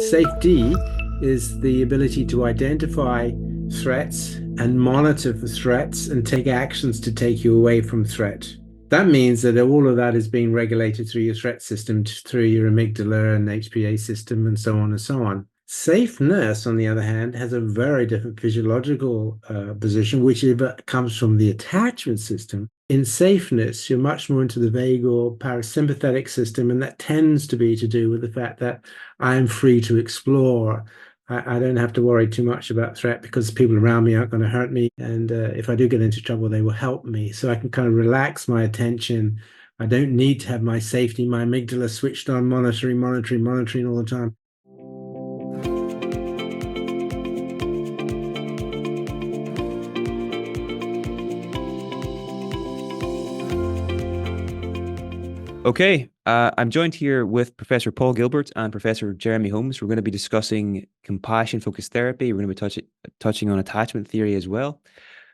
Safety is the ability to identify threats and monitor for threats and take actions to take you away from threat. That means that all of that is being regulated through your threat system, through your amygdala and HPA system, and so on and so on. Safeness, on the other hand, has a very different physiological position, which comes from the attachment system. In safeness, you're much more into the vagal parasympathetic system, and that tends to be to do with the fact that I'm free to explore. I don't have to worry too much about threat because people around me aren't going to hurt me. And if I do get into trouble, they will help me. So I can kind of relax my attention. I don't need to have my safety, my amygdala switched on, monitoring all the time. Okay, I'm joined here with Professor Paul Gilbert and Professor Jeremy Holmes. We're going to be discussing compassion-focused therapy. We're going to be touching on attachment theory as well.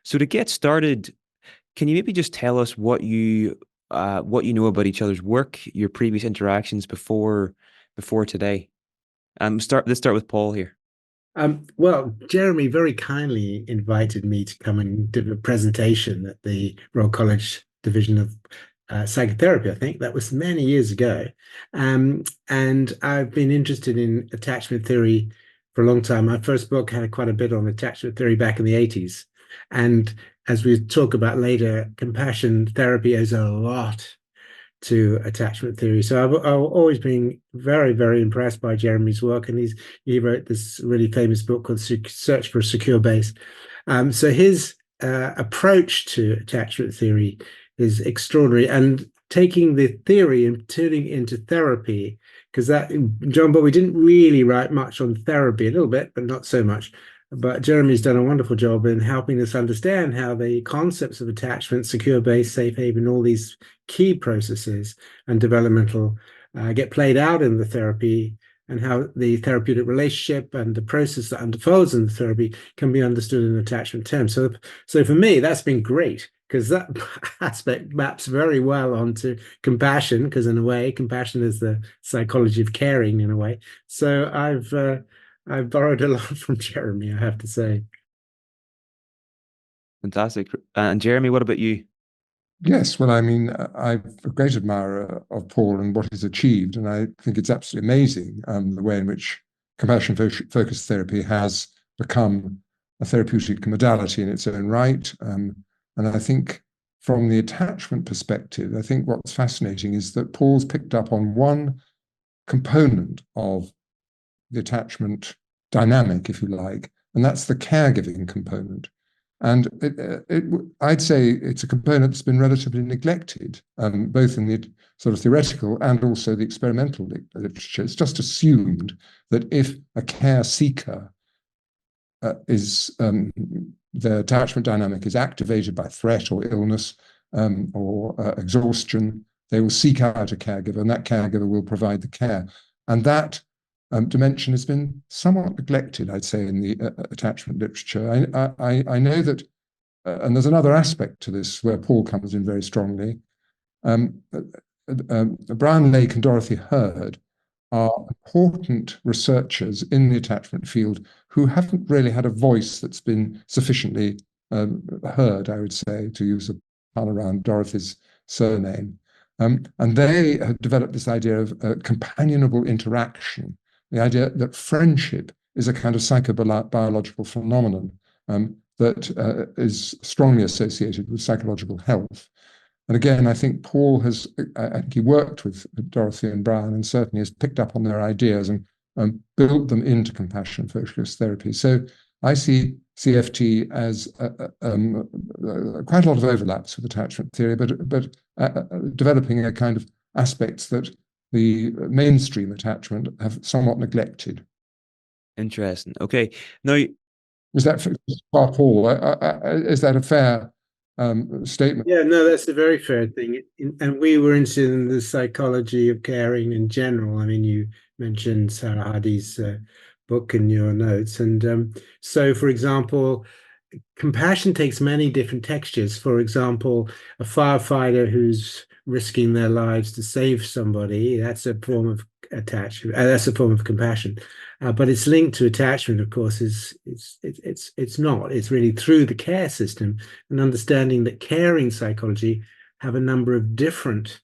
So to get started, can you maybe just tell us what you know about each other's work, your previous interactions before today? Let's start with Paul here. Well, Jeremy very kindly invited me to come and do a presentation at the Royal College Division of Psychotherapy. I think that was many years ago. And I've been interested in attachment theory for a long time. My first book had quite a bit on attachment theory back in the 80s. And as we talk about later, compassion therapy owes a lot to attachment theory. So I've always been very, very impressed by Jeremy's work. And he wrote this really famous book called Search for a Secure Base. So his approach to attachment theory is extraordinary, and taking the theory and turning it into therapy, because John Bowlby didn't really write much on therapy, a little bit, but not so much. But Jeremy's done a wonderful job in helping us understand how the concepts of attachment, secure base, safe haven, all these key processes and developmental get played out in the therapy, and how the therapeutic relationship and the process that unfolds in the therapy can be understood in attachment terms. So for me, that's been great, because that aspect maps very well onto compassion, because in a way, compassion is the psychology of caring in a way. So I've borrowed a lot from Jeremy, I have to say. Fantastic. And Jeremy, what about you? Yes, well, I mean, I'm a great admirer of Paul and what he's achieved, and I think it's absolutely amazing the way in which compassion-focused therapy has become a therapeutic modality in its own right. And I think from the attachment perspective, I think what's fascinating is that Paul's picked up on one component of the attachment dynamic, if you like, and that's the caregiving component. And I'd say it's a component that's been relatively neglected, both in the sort of theoretical and also the experimental literature. It's just assumed that if a care seeker the attachment dynamic is activated by threat or illness or exhaustion, they will seek out a caregiver, and that caregiver will provide the care. And that dimension has been somewhat neglected, I'd say, in the attachment literature. I know that, and there's another aspect to this where Paul comes in very strongly. Brian Lake and Dorothy Hurd are important researchers in the attachment field who haven't really had a voice that's been sufficiently heard, I would say, to use a pun around Dorothy's surname. And they have developed this idea of companionable interaction, the idea that friendship is a kind of psychobiological phenomenon that is strongly associated with psychological health. And again, I think Paul has, I think he worked with Dorothy and Brian and certainly has picked up on their ideas and built them into compassion-focused therapy. So I see CFT as quite a lot of overlaps with attachment theory, but developing a kind of aspects that the mainstream attachment have somewhat neglected. Interesting. Okay. Now, is that Paul? Is that a fair statement? Yeah, no, that's a very fair thing. And we were interested in the psychology of caring in general. I mean, you mentioned Sarah Hardy's book in your notes. And so, for example, compassion takes many different textures. For example, a firefighter who's risking their lives to save somebody. That's a form of attachment. That's a form of compassion. But it's linked to attachment, of course. It's not. It's really through the care system and understanding that caring psychology have a number of different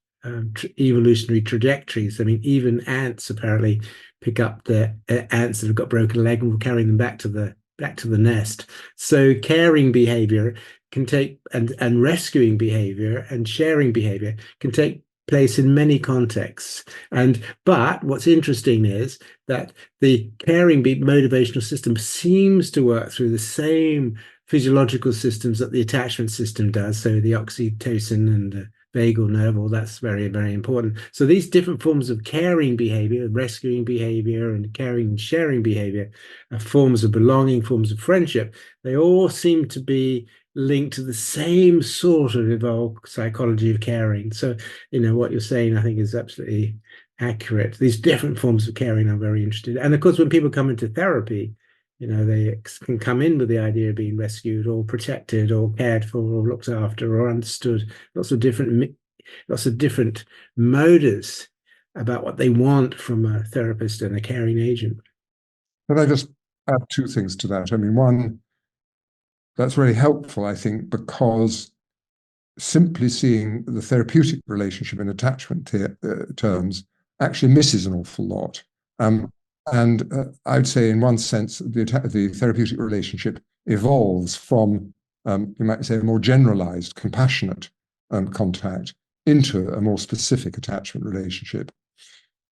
evolutionary trajectories. I mean, even ants apparently pick up the ants that have got broken leg and will carry them back to the nest. So caring behavior can take and rescuing behavior and sharing behavior can take place in many contexts. But what's interesting is that the caring motivational system seems to work through the same physiological systems that the attachment system does. So the oxytocin and the vagal nerve, all that's very, very important. So these different forms of caring behavior, rescuing behavior, and caring and sharing behavior, forms of belonging, forms of friendship, they all seem to be linked to the same sort of evolved psychology of caring. So, what you're saying, I think, is absolutely accurate. These different forms of caring I'm very interested in. And of course, when people come into therapy, they can come in with the idea of being rescued or protected or cared for or looked after or understood. Lots of different motives about what they want from a therapist and a caring agent. But I just add two things to that. I mean, one, that's really helpful, I think, because simply seeing the therapeutic relationship in attachment terms actually misses an awful lot. I'd say, in one sense, the therapeutic relationship evolves from, you might say, a more generalized, compassionate contact into a more specific attachment relationship.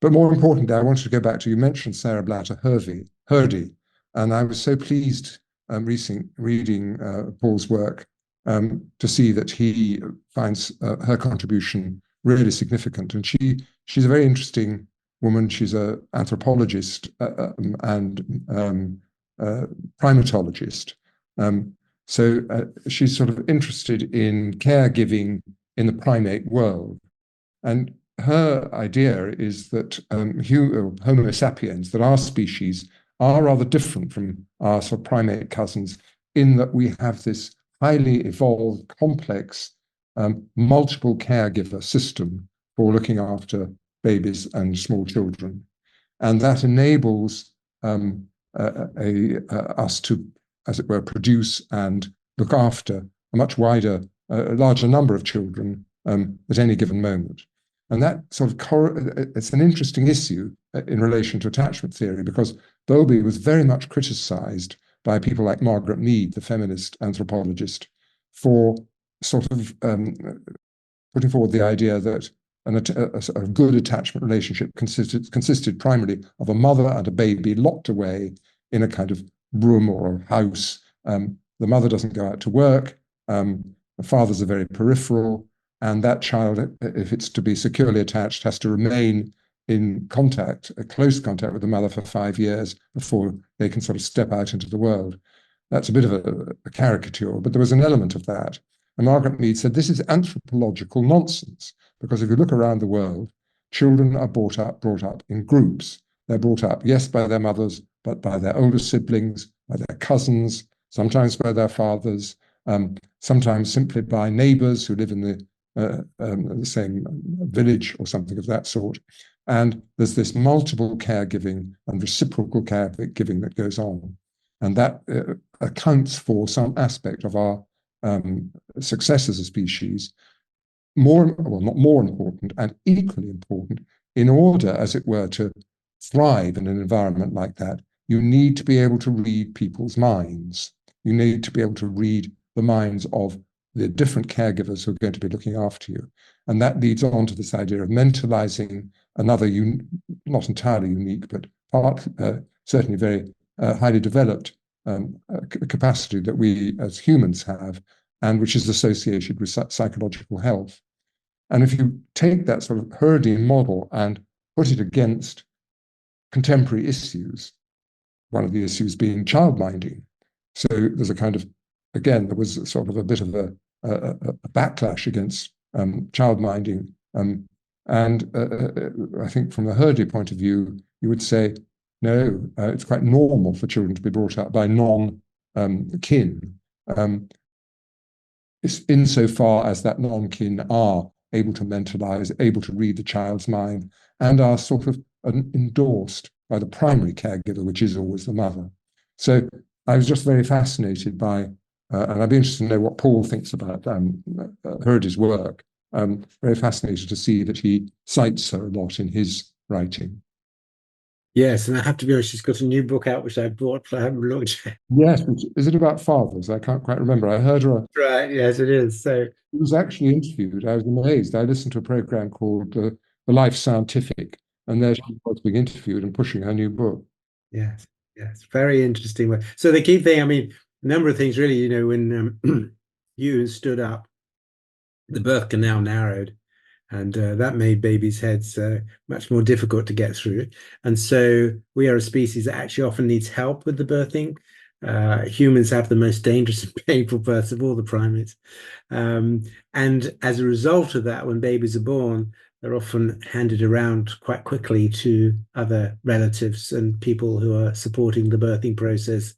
But more importantly, I wanted to go back to, you mentioned Sarah Blatter Hrdy, and I was so pleased reading Paul's work to see that he finds her contribution really significant. And she's a very interesting woman. She's an anthropologist and primatologist. So she's sort of interested in caregiving in the primate world. And her idea is that Homo sapiens, that our species, are rather different from our sort of primate cousins in that we have this highly evolved, complex, multiple caregiver system for looking after babies and small children. And that enables us to, as it were, produce and look after a much wider, larger number of children at any given moment. And that sort of, it's an interesting issue in relation to attachment theory, because Bowlby was very much criticized by people like Margaret Mead, the feminist anthropologist, for sort of putting forward the idea that a good attachment relationship consisted primarily of a mother and a baby locked away in a kind of room or a house. The mother doesn't go out to work. The fathers are very peripheral. And that child, if it's to be securely attached, has to remain in contact, a close contact with the mother for 5 years before they can sort of step out into the world. That's a bit of a caricature, but there was an element of that. And Margaret Mead said, this is anthropological nonsense, because if you look around the world, children are brought up in groups. They're brought up, yes, by their mothers, but by their older siblings, by their cousins, sometimes by their fathers, sometimes simply by neighbors who live in the same village or something of that sort. And there's this multiple caregiving and reciprocal caregiving that goes on. And that accounts for some aspect of our success as a species, not more important, and equally important. In order, as it were, to thrive in an environment like that, you need to be able to read people's minds. You need to be able to read the minds of the different caregivers who are going to be looking after you. And that leads on to this idea of mentalizing another, not entirely unique, but certainly very highly developed capacity that we as humans have, and which is associated with psychological health. And if you take that sort of Hrdy model and put it against contemporary issues, one of the issues being childminding. So there's a kind of, again, there was sort of a bit of a backlash against childminding. And I think from the Hrdy point of view, you would say, no, it's quite normal for children to be brought up by non-kin, insofar as that non-kin are able to mentalize, able to read the child's mind, and are sort of endorsed by the primary caregiver, which is always the mother. So I was just very fascinated by, and I'd be interested to know what Paul thinks about heard his work. Very fascinated to see that he cites her a lot in his writing. Yes, and I have to be honest, she's got a new book out which I bought, but I haven't looked at. Yes, is it about fathers? I can't quite remember. I heard her. Right, yes, it is. So She was actually interviewed. I was amazed. I listened to a program called The Life Scientific, and there she was being interviewed and pushing her new book. yes, yes, very interesting work. So the key thing, I mean, a number of things really, when Ewan stood up, the birth canal narrowed, and that made babies' heads much more difficult to get through. And so we are a species that actually often needs help with the birthing. Humans have the most dangerous and painful births of all the primates. And as a result of that, when babies are born, they're often handed around quite quickly to other relatives and people who are supporting the birthing process.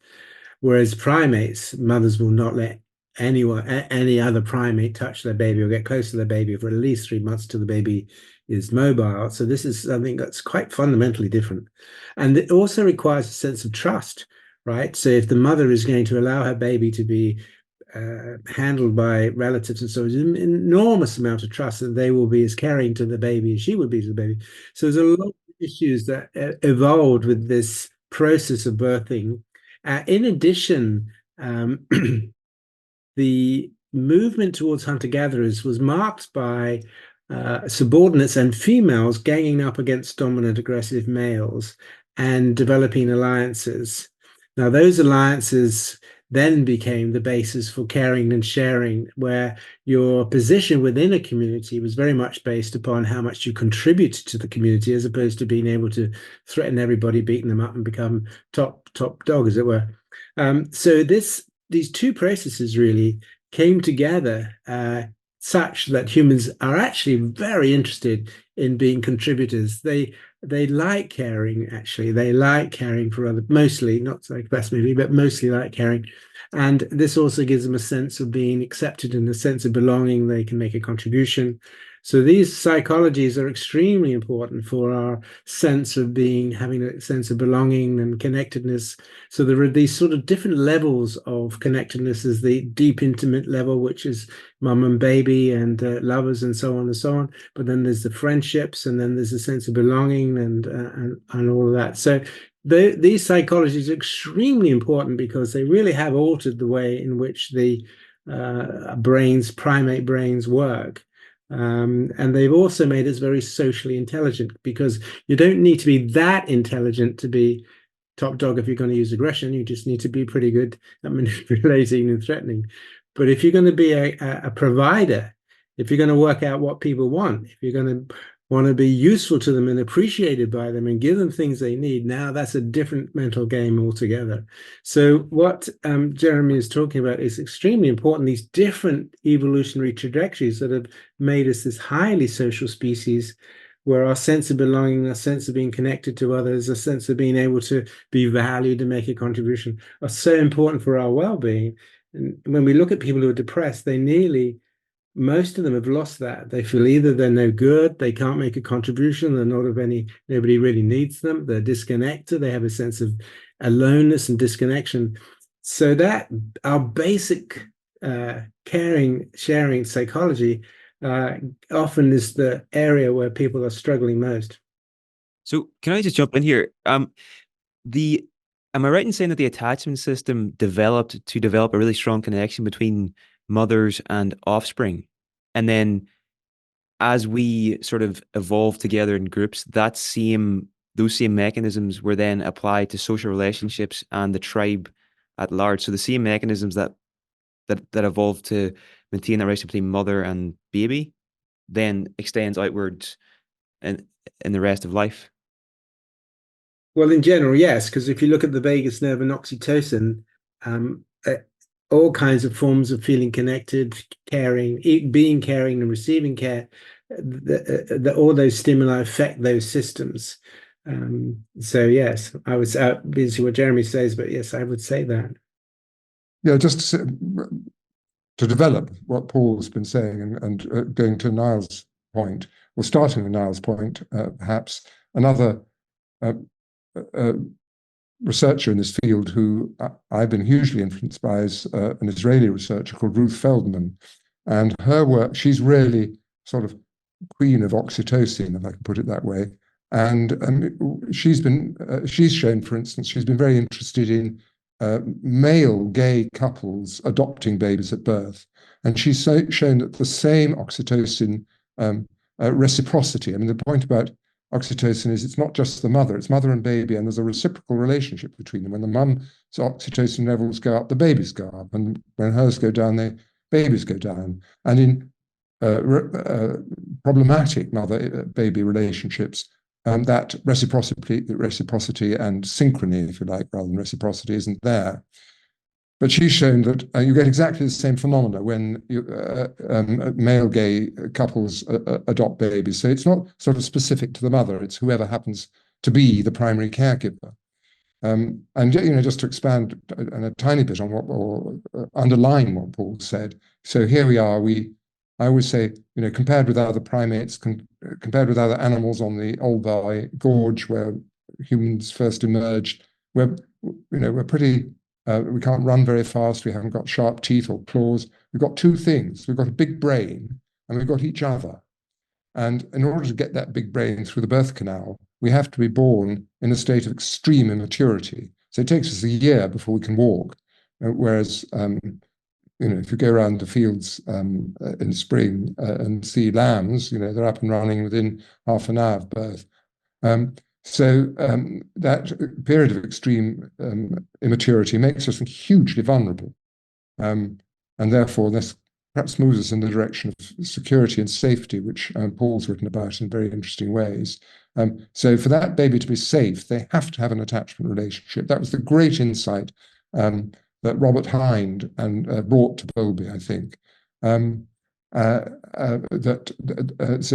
Whereas primates, mothers will not let any other primate touch their baby or get close to their baby for at least 3 months till the baby is mobile. So this is something that's quite fundamentally different. And it also requires a sense of trust, right? So if the mother is going to allow her baby to be handled by relatives and so on, an enormous amount of trust that they will be as caring to the baby as she would be to the baby. So there's a lot of issues that evolved with this process of birthing. In addition, the movement towards hunter-gatherers was marked by subordinates and females ganging up against dominant aggressive males and developing alliances. Now, those alliances then became the basis for caring and sharing, where your position within a community was very much based upon how much you contributed to the community, as opposed to being able to threaten everybody, beating them up, and become top dog, as it were. So these two processes really came together such that humans are actually very interested in being contributors. They like caring, actually. They like caring for others, mostly, not like best movie, but mostly like caring. And this also gives them a sense of being accepted and a sense of belonging. They can make a contribution. So these psychologies are extremely important for our sense of being, having a sense of belonging and connectedness. So there are these sort of different levels of connectedness. There's the deep, intimate level, which is mum and baby and lovers and so on and so on. But then there's the friendships, and then there's a sense of belonging and all of that. So these psychologies are extremely important because they really have altered the way in which the primate brains work. And they've also made us very socially intelligent, because you don't need to be that intelligent to be top dog. If you're going to use aggression, you just need to be pretty good at manipulating and threatening. But if you're going to be a provider, if you're going to work out what people want, if you're going to want to be useful to them and appreciated by them and give them things they need, now that's a different mental game altogether. So what Jeremy is talking about is extremely important. These different evolutionary trajectories that have made us this highly social species, where our sense of belonging, our sense of being connected to others, a sense of being able to be valued and make a contribution, are so important for our well-being. And when we look at people who are depressed, most of them have lost that. They feel either they're no good, they can't make a contribution, they're not of any, nobody really needs them, they're disconnected, they have a sense of aloneness and disconnection. So that our basic caring, sharing psychology often is the area where people are struggling most. So can I just jump in here? Am I right in saying that the attachment system developed to develop a really strong connection between mothers and offspring? And then as we sort of evolved together in groups, those same mechanisms were then applied to social relationships and the tribe at large. So the same mechanisms that evolved to maintain that relationship between mother and baby then extends outwards in the rest of life. Well, in general, yes, because if you look at the vagus nerve and oxytocin, um, all kinds of forms of feeling connected, caring, being caring and receiving care, all those stimuli affect those systems. So yes, I was busy what Jeremy says, but yes, I would say that. Yeah, just to develop what Paul's been saying and going to Niall's point, or starting with Niall's point, perhaps another researcher in this field who I've been hugely influenced by is an Israeli researcher called Ruth Feldman. And her work, she's really sort of queen of oxytocin, if I can put it that way. And she's shown, for instance, she's been very interested in male gay couples adopting babies at birth. And she's shown that the same oxytocin reciprocity, I mean, the point about oxytocin is it's not just the mother, it's mother and baby, and there's a reciprocal relationship between them. When the mum's oxytocin levels go up, the babies go up, and when hers go down, the babies go down. And in problematic mother-baby relationships, that reciprocity and synchrony, if you like, rather than reciprocity, isn't there. But she's shown that you get exactly the same phenomena when male gay couples adopt babies. So it's not sort of specific to the mother, it's whoever happens to be the primary caregiver. And just to expand a tiny bit on what, or underline what Paul said. So here we are, I always say, compared with other primates, compared with other animals on the Olvai Gorge where humans first emerged, we're pretty, we can't run very fast, we haven't got sharp teeth or claws. We've got two things. We've got a big brain and we've got each other. And in order to get that big brain through the birth canal, we have to be born in a state of extreme immaturity. So it takes us a year before we can walk. Whereas, if you go around the fields in spring and see lambs, they're up and running within half an hour of birth. That period of extreme immaturity makes us hugely vulnerable. And therefore, this perhaps moves us in the direction of security and safety, which Paul's written about in very interesting ways. So for that baby to be safe, they have to have an attachment relationship. That was the great insight that Robert Hind brought to Bowlby, I think. So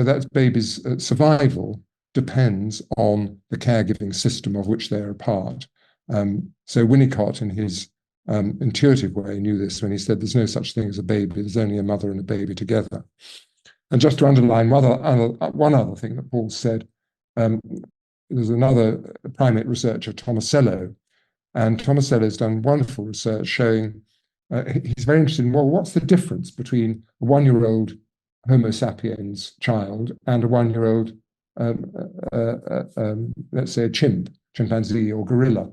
that baby's survival depends on the caregiving system of which they're a part. So Winnicott, in his intuitive way, knew this when he said there's no such thing as a baby, there's only a mother and a baby together. And just to underline one other thing that Paul said, there's another primate researcher, Tomasello, and Tomasello has done wonderful research showing, he's very interested in, well, what's the difference between a one-year-old Homo sapiens child and a one-year-old, let's say, a chimpanzee or gorilla?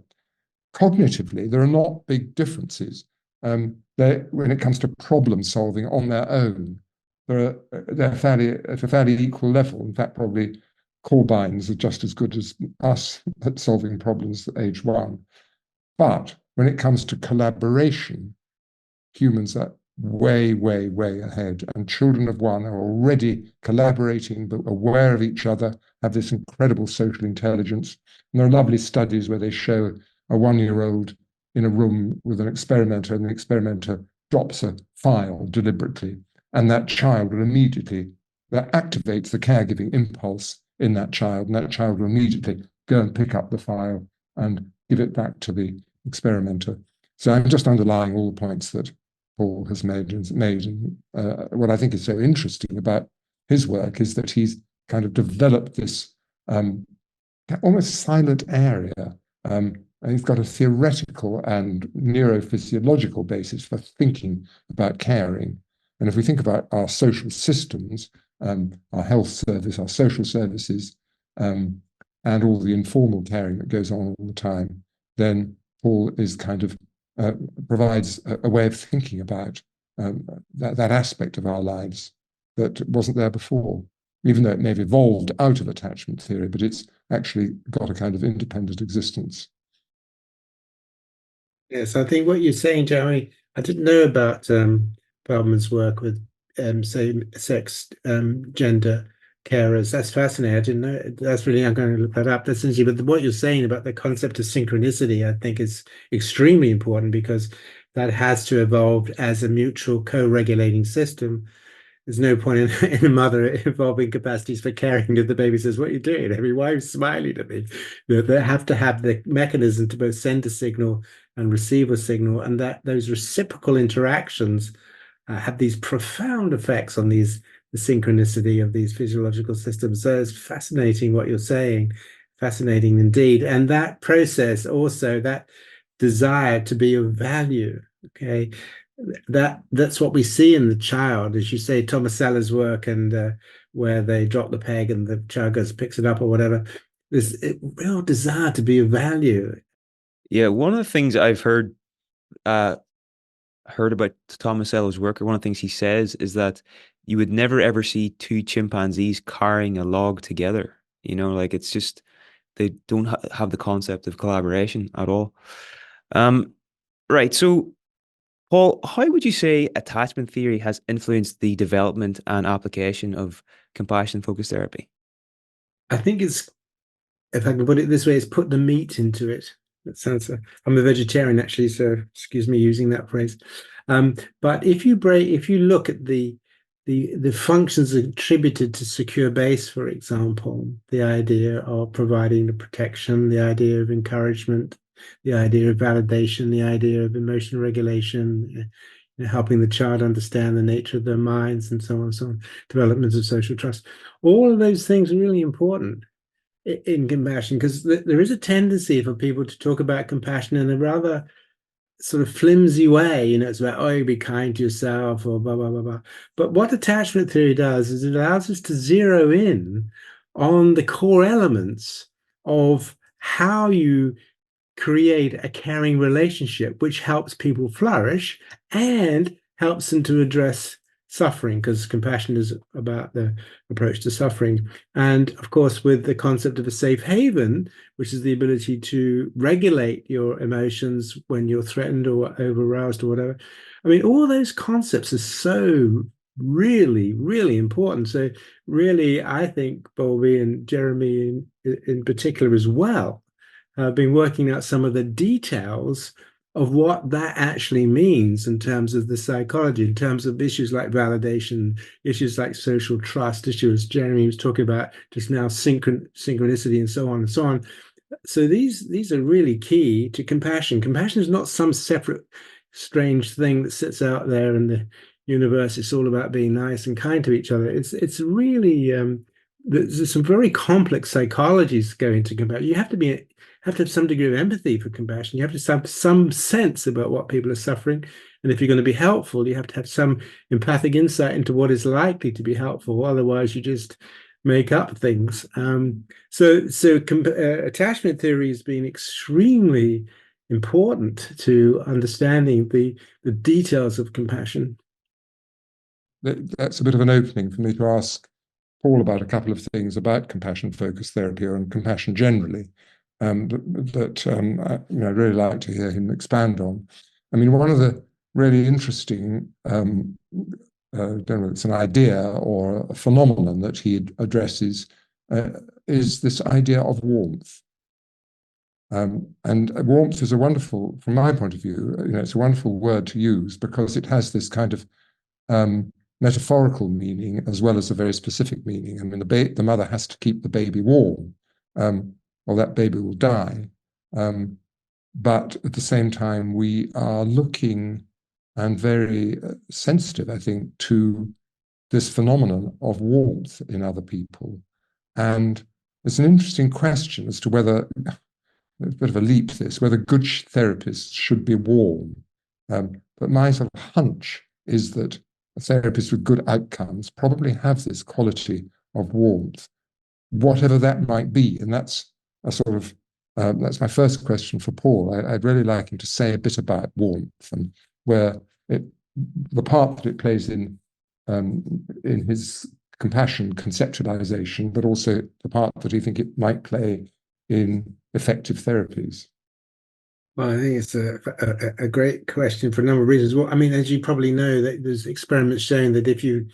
Cognitively, there are not big differences. When it comes to problem solving on their own, they're at a fairly equal level. In fact, probably Corbines are just as good as us at solving problems at age 1. But when it comes to collaboration, humans are way, way, way ahead. And children of one are already collaborating, but aware of each other, have this incredible social intelligence. And there are lovely studies where they show a one-year-old in a room with an experimenter, and the experimenter drops a file deliberately, and that child will immediately, that activates the caregiving impulse in that child, and that child will immediately go and pick up the file and give it back to the experimenter. So I'm just underlying all the points that Paul has made. And what I think is so interesting about his work is that he's kind of developed this almost silent area. And he's got a theoretical and neurophysiological basis for thinking about caring. And if we think about our social systems, our health service, our social services, and all the informal caring that goes on all the time, then Paul is kind of provides a way of thinking about that aspect of our lives that wasn't there before, even though it may have evolved out of attachment theory, but it's actually got a kind of independent existence. Yes, I think what you're saying, Jeremy, I didn't know about Feldman's work with same-sex gender carers. That's fascinating. I didn't know. That's really, I'm going to look that up. That's interesting. But what you're saying about the concept of synchronicity, I think, is extremely important, because that has to evolve as a mutual co-regulating system. There's no point in a mother evolving capacities for caring if the baby says, "What are you doing?" Every wife's smiling at me. They have to have the mechanism to both send a signal and receive a signal, and that those reciprocal interactions have these profound effects on the synchronicity of these physiological systems. So it's fascinating what you're saying, fascinating indeed. And that process also, that desire to be of value, okay, that's what we see in the child, as you say, Thomas Seller's work, and where they drop the peg and the child goes, picks it up or whatever. There's a real desire to be of value. Yeah, one of the things I've heard about Thomas Seller's work, or one of the things he says, is that you would never ever see two chimpanzees carrying a log together. You know, like it's just they don't have the concept of collaboration at all. Right. So, Paul, how would you say attachment theory has influenced the development and application of compassion focused therapy? I think it's, if I can put it this way, it's put the meat into it. That sounds. I'm a vegetarian actually, so excuse me using that phrase. But if you look at the functions attributed to secure base, for example, the idea of providing the protection, the idea of encouragement, the idea of validation, the idea of emotional regulation, helping the child understand the nature of their minds, and so on and so on, development of social trust. All of those things are really important in compassion, because there is a tendency for people to talk about compassion in a rather sort of flimsy way. It's about, oh, be kind to yourself, or blah, blah, blah, blah. But what attachment theory does is it allows us to zero in on the core elements of how you create a caring relationship, which helps people flourish and helps them to address suffering, because compassion is about the approach to suffering. And of course, with the concept of a safe haven, which is the ability to regulate your emotions when you're threatened or over-aroused or whatever. I mean, all those concepts are so really, really important. So really, I think Bowlby and Jeremy in particular as well, been working out some of the details of what that actually means in terms of the psychology, in terms of issues like validation, issues like social trust, issues Jeremy was talking about just now, synchronicity, and so on and so on. So these are really key to compassion. Compassion is not some separate strange thing that sits out there in the universe. It's all about being nice and kind to each other. It's really there's some very complex psychologies go into compassion. You have to have some degree of empathy for compassion. You have to have some sense about what people are suffering. And if you're going to be helpful, you have to have some empathic insight into what is likely to be helpful. Otherwise, you just make up things. So attachment theory has been extremely important to understanding the details of compassion. That's a bit of an opening for me to ask Paul about a couple of things about compassion-focused therapy and compassion generally. I'd really like to hear him expand on. I mean, one of the really interesting, I don't know if it's an idea or a phenomenon that he addresses, is this idea of warmth. And warmth is a wonderful, from my point of view, it's a wonderful word to use because it has this kind of metaphorical meaning as well as a very specific meaning. I mean, the mother has to keep the baby warm, or that baby will die. But at the same time, we are looking and very sensitive, I think, to this phenomenon of warmth in other people. And it's an interesting question as to whether, it's a bit of a leap this, whether good therapists should be warm. But my sort of hunch is that therapists with good outcomes probably have this quality of warmth, whatever that might be. And that's a sort of, that's my first question for Paul. I'd really like him to say a bit about warmth and where the part that it plays in his compassion conceptualization, but also the part that he think it might play in effective therapies. Well, I think it's a great question for a number of reasons. Well, I mean, as you probably know, that there's experiments showing that if you're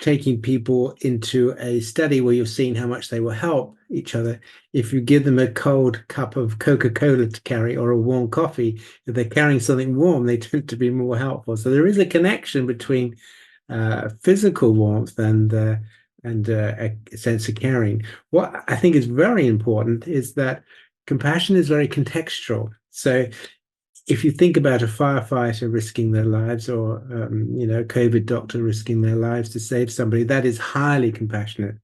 taking people into a study where you're seeing how much they will help each other, if you give them a cold cup of Coca-Cola to carry or a warm coffee, if they're carrying something warm, they tend to be more helpful. So there is a connection between physical warmth and a sense of caring. What I think is very important is that compassion is very contextual. So if you think about a firefighter risking their lives, or a COVID doctor risking their lives to save somebody, that is highly compassionate,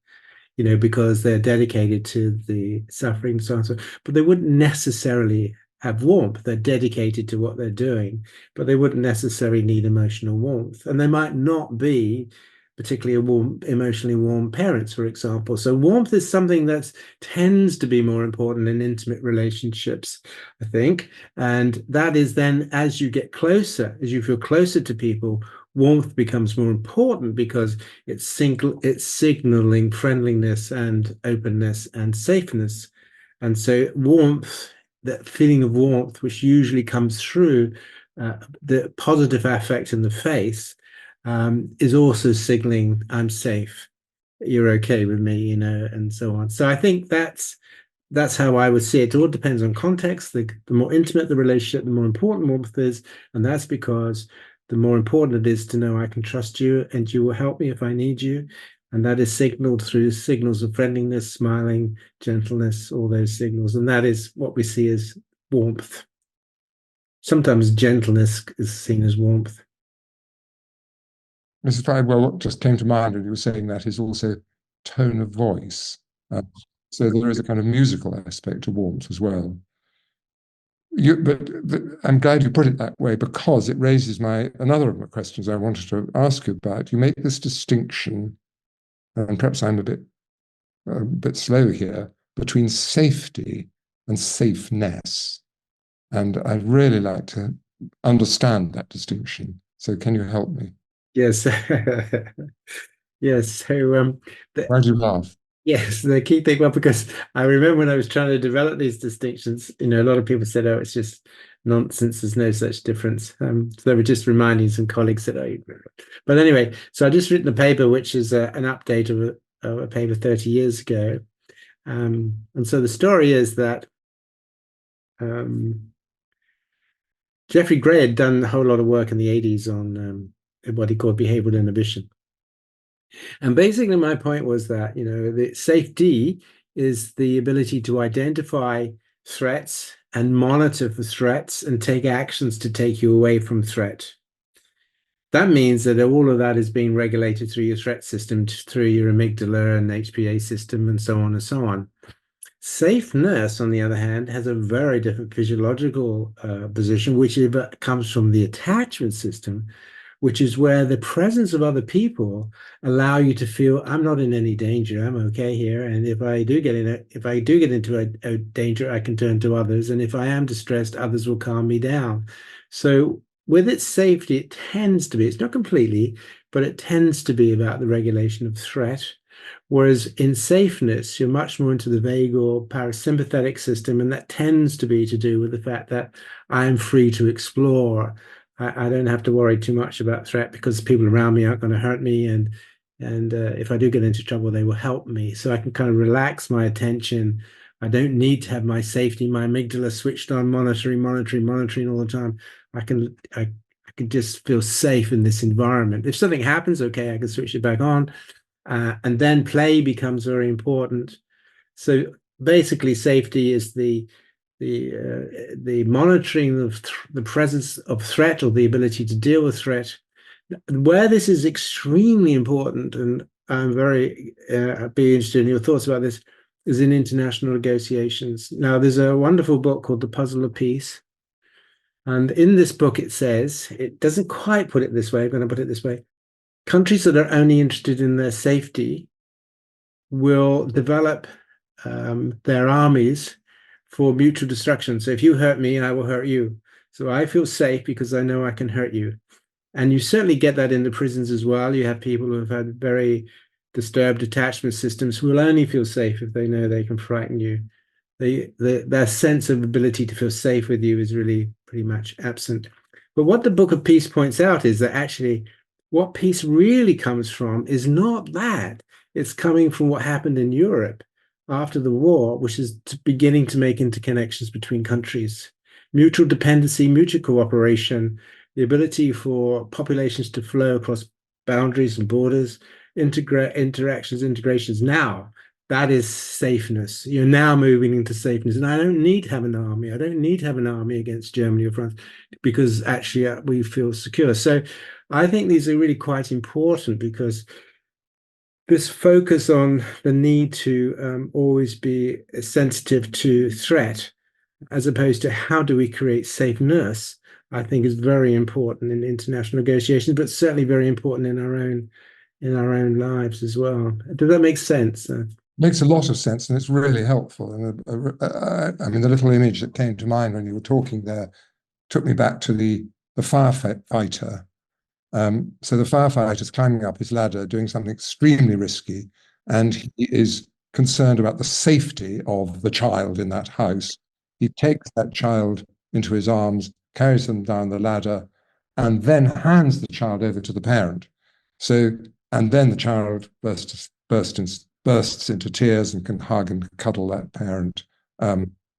because they're dedicated to the suffering, so on and so. But they wouldn't necessarily have warmth. They're dedicated to what they're doing, but they wouldn't necessarily need emotional warmth. And they might not be particularly emotionally warm parents, for example. So warmth is something that tends to be more important in intimate relationships, I think. And that is then, as you get closer, as you feel closer to people, warmth becomes more important because it's signaling friendliness and openness and safeness. And so warmth, that feeling of warmth, which usually comes through the positive affect in the face, is also signaling I'm safe, you're okay with me, and so on. So I think that's how I would see it. It all depends on context. The more intimate the relationship, the more important warmth is, and that's because the more important it is to know I can trust you and you will help me if I need you. And that is signaled through signals of friendliness, smiling, gentleness, all those signals. And that is what we see as warmth. Sometimes gentleness is seen as warmth. Mrs. Fry, well, what just came to mind when you were saying that is also tone of voice. So there is a kind of musical aspect to warmth as well. But I'm glad you put it that way, because it raises another of my questions I wanted to ask you about. You make this distinction, and perhaps I'm a bit slow here, between safety and safeness. And I'd really like to understand that distinction. So can you help me? Yes. Yes. So Why do you laugh? yes, the key thing, well, because I remember when I was trying to develop these distinctions, a lot of people said, "Oh, it's just nonsense. There's no such difference." So they were just reminding some colleagues that I. But anyway, so I just written a paper which is an update of a paper 30 years ago, and so the story is that Jeffrey Gray had done a whole lot of work in the 80s on what he called behavioral inhibition. And basically, my point was that, the safety is the ability to identify threats and monitor for threats and take actions to take you away from threat. That means that all of that is being regulated through your threat system, through your amygdala and HPA system, and so on and so on. Safeness, on the other hand, has a very different physiological position, which comes from the attachment system, which is where the presence of other people allow you to feel I'm not in any danger, I'm okay here, and if I do get into a danger, I can turn to others, and if I am distressed, others will calm me down. So with its safety, it tends to be, it's not completely, but it tends to be about the regulation of threat. Whereas in safeness, you're much more into the vagal parasympathetic system, and that tends to be to do with the fact that I'm free to explore. I don't have to worry too much about threat because people around me aren't going to hurt me, and if I do get into trouble, they will help me. So I can kind of relax my attention. I don't need to have my safety, my amygdala switched on, monitoring all the time. I can just feel safe in this environment. If something happens, okay, I can switch it back on. And then play becomes very important. So basically, safety is the monitoring of the presence of threat or the ability to deal with threat. Where this is extremely important, and I'm very be interested in your thoughts about this, is in international negotiations. Now, there's a wonderful book called The Puzzle of Peace. And in this book, it says, it doesn't quite put it this way, I'm going to put it this way. Countries that are only interested in their safety will develop their armies for mutual destruction. So if you hurt me, I will hurt you. So I feel safe because I know I can hurt you. And you certainly get that in the prisons as well. You have people who have had very disturbed attachment systems who will only feel safe if they know they can frighten you. Their sense of ability to feel safe with you is really pretty much absent. But what the Book of Peace points out is that actually what peace really comes from is not that. It's coming from what happened in Europe after the war, which is beginning to make interconnections between countries. Mutual dependency, mutual cooperation, the ability for populations to flow across boundaries and borders, integrations now. that is safeness. You're now moving into safeness. And I don't need to have an army. I don't need to have an army against Germany or France because actually we feel secure. So I think these are really quite important because this focus on the need to always be sensitive to threat, as opposed to how do we create safeness, I think is very important in international negotiations, but certainly very important in our own lives as well. Does that make sense? Makes a lot of sense, and it's really helpful. And I mean, the little image that came to mind when you were talking there took me back to the firefighter. So the firefighter's climbing up his ladder, doing something extremely risky, and he is concerned about the safety of the child in that house. He takes that child into his arms, carries them down the ladder, and then hands the child over to the parent. So, and then the child bursts into tears and can hug and cuddle that parent.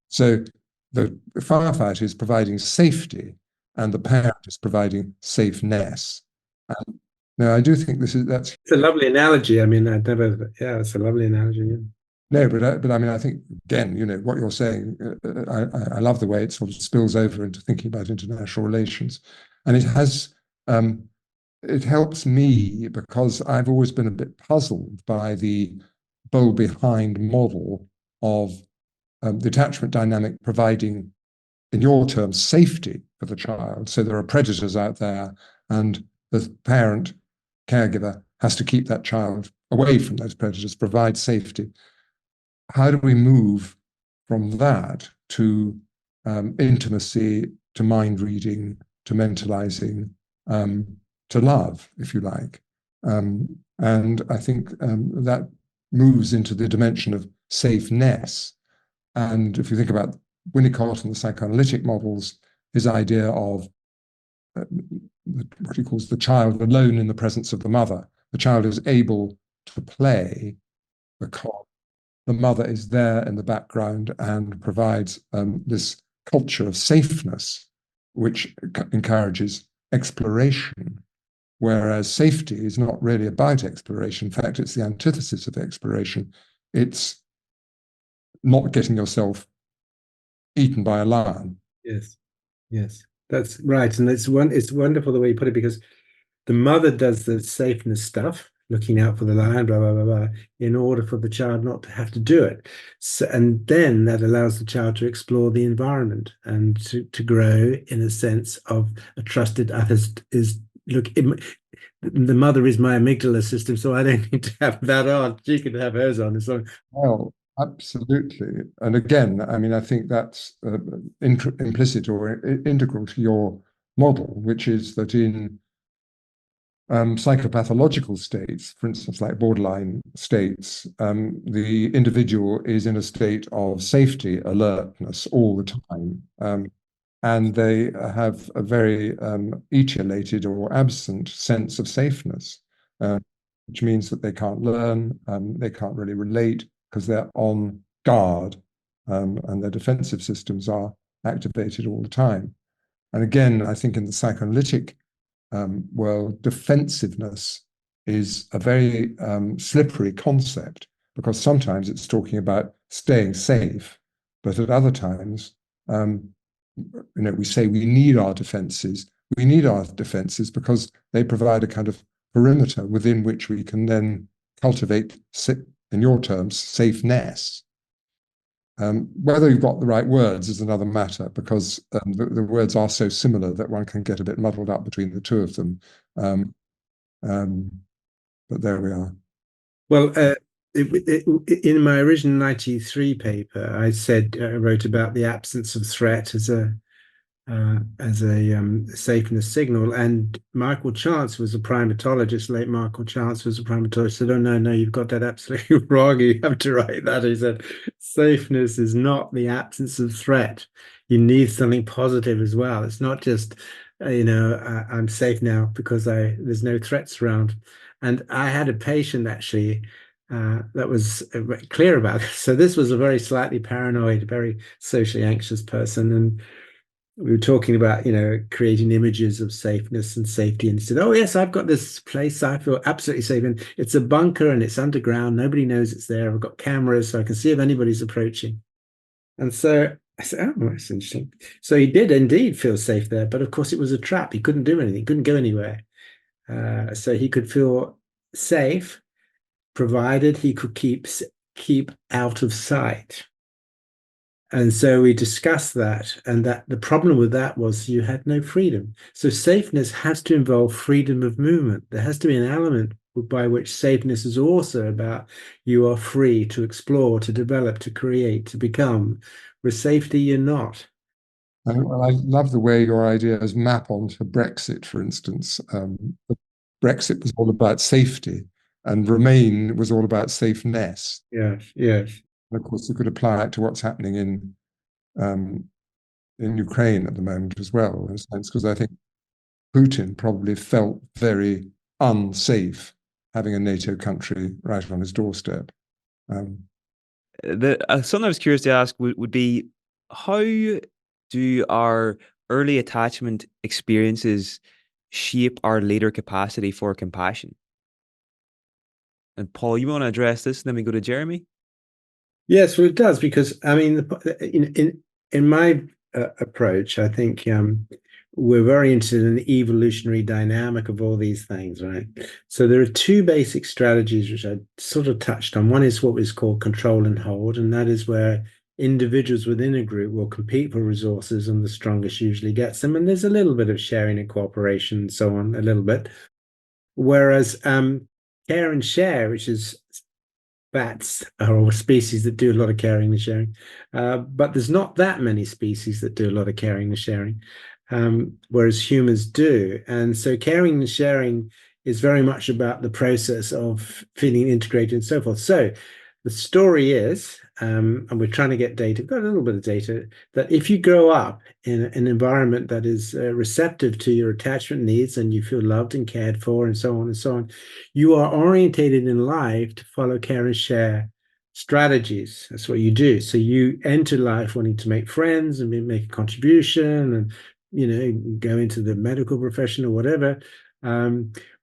So the firefighter is providing safety, and the parent is providing safeness. No, I do think that's It's a lovely analogy. I mean, yeah, it's a lovely analogy. Yeah. no, but I mean, I think again, what you're saying, I love the way it sort of spills over into thinking about international relations, and it helps me because I've always been a bit puzzled by the bowl behind model of the attachment dynamic providing, in your terms, safety for the child. So there are predators out there, and the parent caregiver has to keep that child away from those predators, provide safety. How do we move from that to intimacy, to mind reading, to mentalizing, to love, if you like? And I think that moves into the dimension of safeness. And if you think about Winnicott and the psychoanalytic models, his idea of what he calls the child alone in the presence of the mother. The child is able to play because the mother is there in the background and provides this culture of safeness, which encourages exploration, whereas safety is not really about exploration. In fact, it's the antithesis of exploration. It's not getting yourself eaten by a lion. Yes, yes, that's right. And it's wonderful the way you put it, because the mother does the safeness stuff, looking out for the lion, blah, blah, blah, blah, in order for the child not to have to do it. So, and then that allows the child to explore the environment and to grow in a sense of a trusted others look, the mother is my amygdala system, so I don't need to have that on. She can have hers on. So, well, absolutely. And again, I mean, I think that's implicit or integral to your model, which is that in psychopathological states, for instance, like borderline states, the individual is in a state of safety, alertness all the time. And they have a very etiolated or absent sense of safeness, which means that they can't learn, they can't really relate because they're on guard, and their defensive systems are activated all the time. And again, I think in the psychoanalytic world, defensiveness is a very slippery concept, because sometimes it's talking about staying safe, but at other times, we say we need our defenses. We need our defenses because they provide a kind of perimeter within which we can then cultivate, in your terms, safeness. Whether you've got the right words is another matter, because the words are so similar that one can get a bit muddled up between the two of them. But there we are. well, in my original 93 paper, I wrote about the absence of threat as a safeness signal. And Michael Chance was a primatologist. Late Michael Chance was a primatologist. Said, "Oh no, you've got that absolutely wrong. You have to write that." He said, "Safeness is not the absence of threat. You need something positive as well. It's not just, I'm safe now because there's no threats around." And I had a patient actually that was clear about it. So this was a very slightly paranoid, very socially anxious person, and we were talking about, creating images of safeness and safety. And he said, "Oh, yes, I've got this place I feel absolutely safe in. It's a bunker and it's underground. Nobody knows it's there. I've got cameras so I can see if anybody's approaching." And so I said, "Oh, that's interesting." So he did indeed feel safe there. But of course, it was a trap. He couldn't do anything, couldn't go anywhere. So he could feel safe provided he could keep out of sight. And so we discussed that, and that the problem with that was you had no freedom. So safeness has to involve freedom of movement. There has to be an element by which safeness is also about you are free to explore, to develop, to create, to become. With safety, you're not. I love the way your ideas map onto Brexit, for instance. Brexit was all about safety, and Remain was all about safeness. Yes, yes. And of course, you could apply it to what's happening in Ukraine at the moment as well, in a sense, because I think Putin probably felt very unsafe having a NATO country right on his doorstep. Something I was curious to ask would be, how do our early attachment experiences shape our later capacity for compassion? And Paul, you want to address this? Then we go to Jeremy. Yes, well, it does, because I mean, in my approach, I think we're very interested in the evolutionary dynamic of all these things, right? So there are two basic strategies which I sort of touched on. One is what is called control and hold, and that is where individuals within a group will compete for resources, and the strongest usually gets them. And there's a little bit of sharing and cooperation and so on, a little bit. Whereas care and share, which is bats are a species that do a lot of caring and sharing, but there's not that many species that do a lot of caring and sharing, whereas humans do. And so caring and sharing is very much about the process of feeling integrated and so forth. So the story is, and we're trying to get data, we've got a little bit of data, that if you grow up in an environment that is receptive to your attachment needs and you feel loved and cared for and so on and so on, you are orientated in life to follow care and share strategies. That's what you do. So you enter life wanting to make friends and make a contribution and, go into the medical profession or whatever.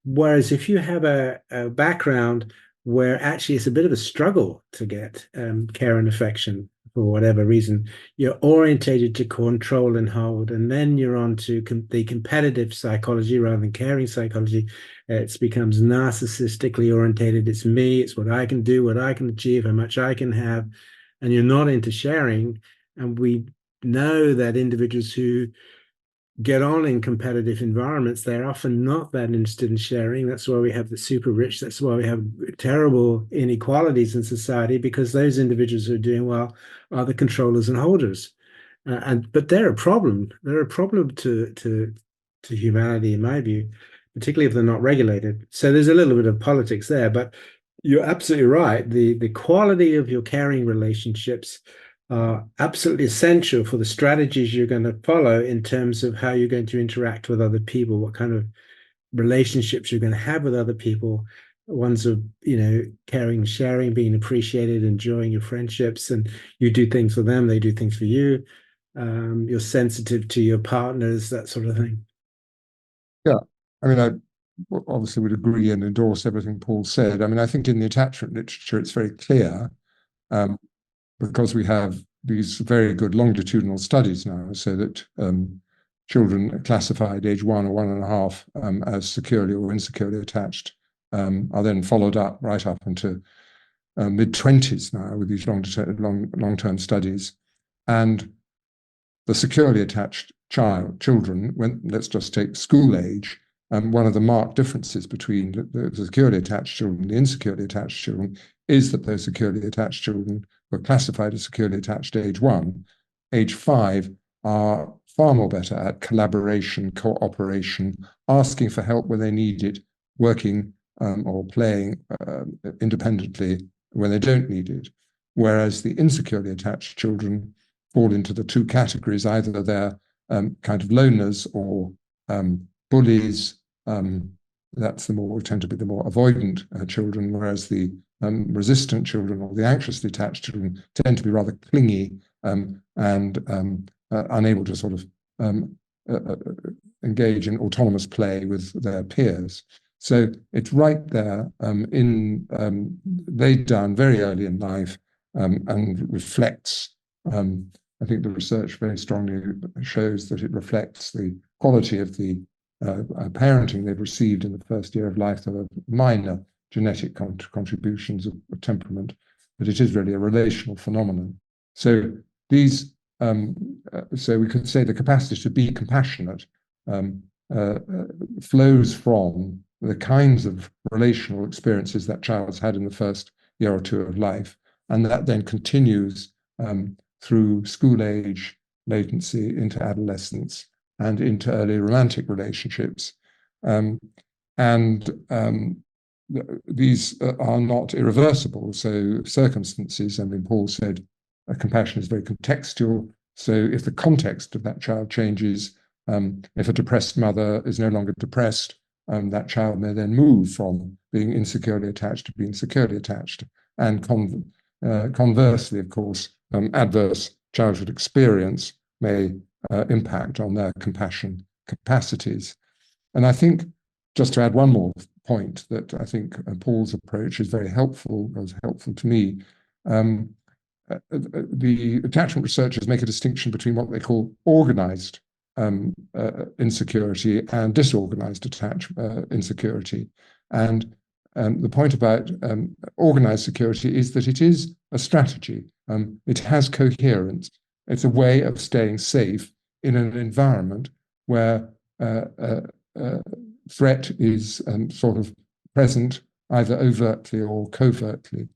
Whereas if you have a background where actually it's a bit of a struggle to get care and affection for whatever reason, you're orientated to control and hold, and then you're on to the competitive psychology rather than caring psychology. It becomes narcissistically orientated. It's me, it's what I can do, what I can achieve, how much I can have, and you're not into sharing. And we know that individuals who get on in competitive environments, they're often not that interested in sharing. That's why we have the super rich. That's why we have terrible inequalities in society, because those individuals who are doing well are the controllers and holders. But they're a problem. They're a problem to humanity, in my view, particularly if they're not regulated. So there's a little bit of politics there, but you're absolutely right. The quality of your caring relationships are absolutely essential for the strategies you're going to follow in terms of how you're going to interact with other people, what kind of relationships you're going to have with other people, ones of, caring, sharing, being appreciated, enjoying your friendships, and you do things for them, they do things for you. You're sensitive to your partners, that sort of thing. Yeah, I mean, I obviously would agree and endorse everything Paul said. I mean, I think in the attachment literature, it's very clear, because we have these very good longitudinal studies now, so that children classified age 1 or 1.5 as securely or insecurely attached are then followed up right up into mid-20s now with these long-term studies. And the securely attached children, let's just take school age, one of the marked differences between the securely attached children and the insecurely attached children is that those securely attached children were classified as securely attached age 1. Age 5 are far more better at collaboration, cooperation, asking for help when they need it, working or playing independently when they don't need it. Whereas the insecurely attached children fall into the two categories: either they're kind of loners or bullies. That's tend to be the more avoidant children, whereas the resistant children or the anxiously attached children tend to be rather clingy and unable to sort of um, engage in autonomous play with their peers. So it's right there laid down very early in life, and reflects, I think the research very strongly shows that it reflects the quality of the parenting they've received in the first year of life. There are minor genetic contributions of temperament, but it is really a relational phenomenon. So these, so we could say the capacity to be compassionate flows from the kinds of relational experiences that child's had in the first year or two of life, and that then continues through school age latency into adolescence and into early romantic relationships. These are not irreversible. So circumstances, I mean, Paul said compassion is very contextual. So if the context of that child changes, if a depressed mother is no longer depressed, that child may then move from being insecurely attached to being securely attached. And conversely, of course, adverse childhood experience may impact on their compassion capacities. And I think, just to add one more point, that I think Paul's approach is very helpful, was helpful to me. The attachment researchers make a distinction between what they call organized insecurity and disorganized insecurity. And the point about organized security is that it is a strategy. It has coherence. It's a way of staying safe in an environment where threat is sort of present either overtly or covertly.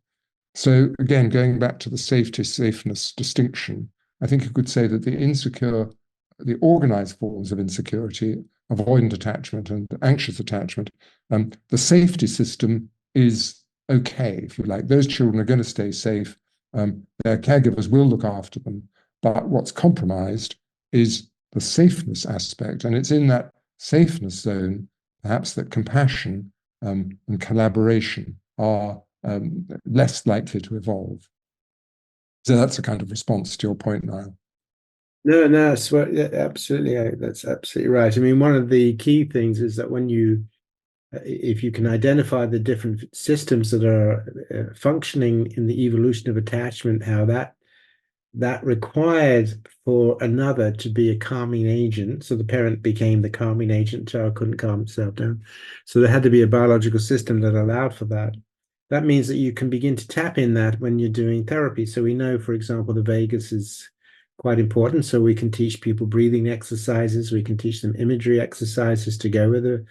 So again, going back to the safeness distinction, I think you could say that the organized forms of insecurity, avoidant attachment and anxious attachment, the safety system is okay, if you like. Those children are going to stay safe. Their caregivers will look after them. But what's compromised is the safeness aspect. And it's in that safeness zone, perhaps, that compassion and collaboration are less likely to evolve. So that's a kind of response to your point, Niall. No, yeah, absolutely. That's absolutely right. I mean, one of the key things is that if you can identify the different systems that are functioning in the evolution of attachment, how that required for another to be a calming agent. So the parent became the calming agent, child couldn't calm itself down. So there had to be a biological system that allowed for that. That means that you can begin to tap in that when you're doing therapy. So we know, for example, the vagus is quite important. So we can teach people breathing exercises. We can teach them imagery exercises to go with it.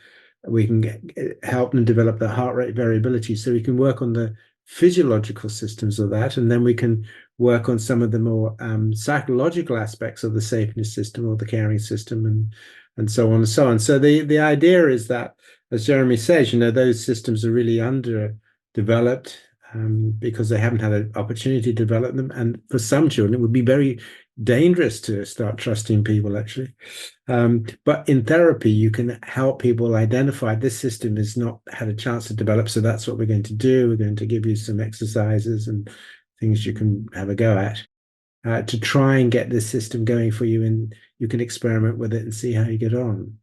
We can help them develop their heart rate variability. So we can work on the physiological systems of that. And then we can work on some of the more psychological aspects of the safeness system or the caring system and so on and so on. So the idea is that, as Jeremy says, those systems are really underdeveloped because they haven't had an opportunity to develop them. And for some children, it would be very dangerous to start trusting people, actually. But in therapy, you can help people identify this system has not had a chance to develop. So that's what we're going to do. We're going to give you some exercises and things you can have a go at to try and get this system going for you. And you can experiment with it and see how you get on.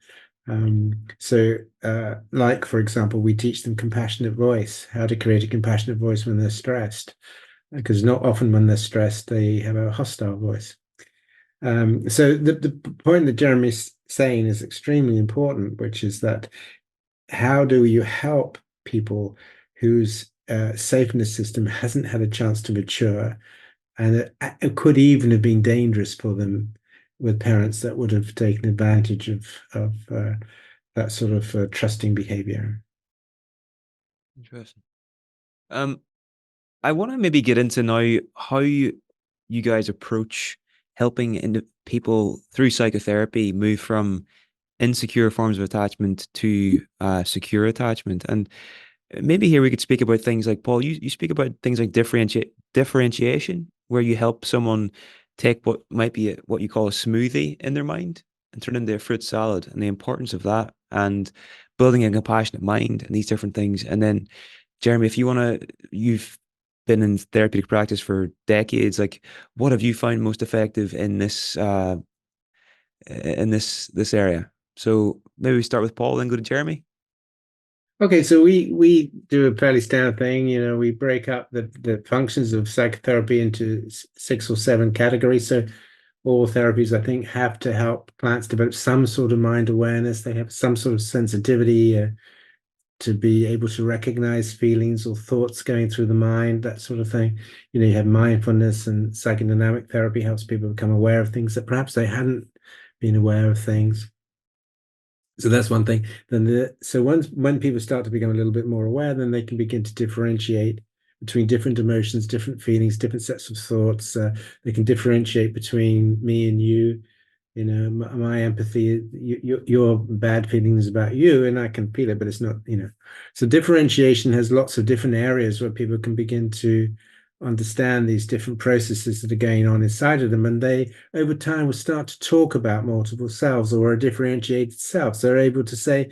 Like, for example, we teach them compassionate voice, how to create a compassionate voice when they're stressed, because not often when they're stressed, they have a hostile voice. So the point that Jeremy's saying is extremely important, which is that how do you help people whose safeness system hasn't had a chance to mature, and it could even have been dangerous for them with parents that would have taken advantage of that sort of trusting behavior. Interesting. I want to maybe get into now how you guys approach helping people through psychotherapy move from insecure forms of attachment to secure attachment. And maybe here we could speak about things like, Paul, you speak about things like differentiation, where you help someone take what might be what you call a smoothie in their mind and turn it into a fruit salad, and the importance of that, and building a compassionate mind and these different things. And then, Jeremy, if you want to, you've been in therapeutic practice for decades. Like, what have you found most effective in this in this area. So maybe we start with Paul, then go to Jeremy. Okay, so we do a fairly standard thing. We break up the functions of psychotherapy into 6 or 7 categories. So all therapies, I think, have to help clients develop some sort of mind awareness. They have some sort of sensitivity to be able to recognize feelings or thoughts going through the mind, that sort of thing. You have mindfulness, and psychodynamic therapy helps people become aware of things that perhaps they hadn't been aware of things. So that's one thing. So when people start to become a little bit more aware, then they can begin to differentiate between different emotions, different feelings, different sets of thoughts. They can differentiate between me and you. My empathy, your bad feelings about you, and I can feel it, but it's not. So differentiation has lots of different areas where people can begin to understand these different processes that are going on inside of them, and they over time will start to talk about multiple selves or a differentiated self. So they're able to say,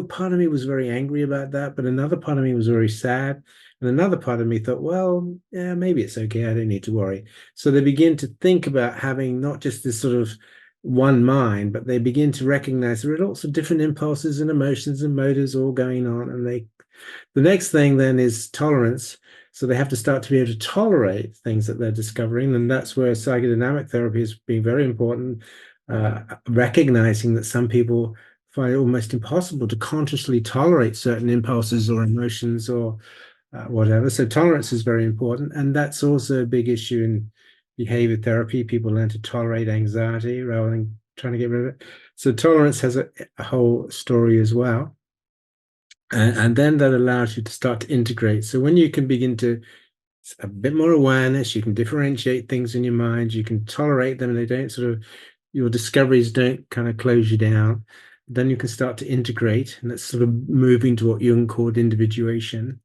part of me was very angry about that, but another part of me was very sad, and another part of me thought, well, yeah, maybe it's okay, I don't need to worry. So they begin to think about having not just this sort of one mind, but they begin to recognize there are lots of different impulses and emotions and motives all going on. And the next thing then is tolerance. So they have to start to be able to tolerate things that they're discovering. And that's where psychodynamic therapy has been very important, recognizing that some people find it almost impossible to consciously tolerate certain impulses or emotions or whatever. So tolerance is very important. And that's also a big issue in behavior therapy. People learn to tolerate anxiety rather than trying to get rid of it. So tolerance has a whole story as well. And then that allows you to start to integrate. So when you can begin to a bit more awareness, you can differentiate things in your mind, you can tolerate them, and they don't your discoveries don't kind of close you down. Then you can start to integrate, and that's sort of moving to what Jung called individuation.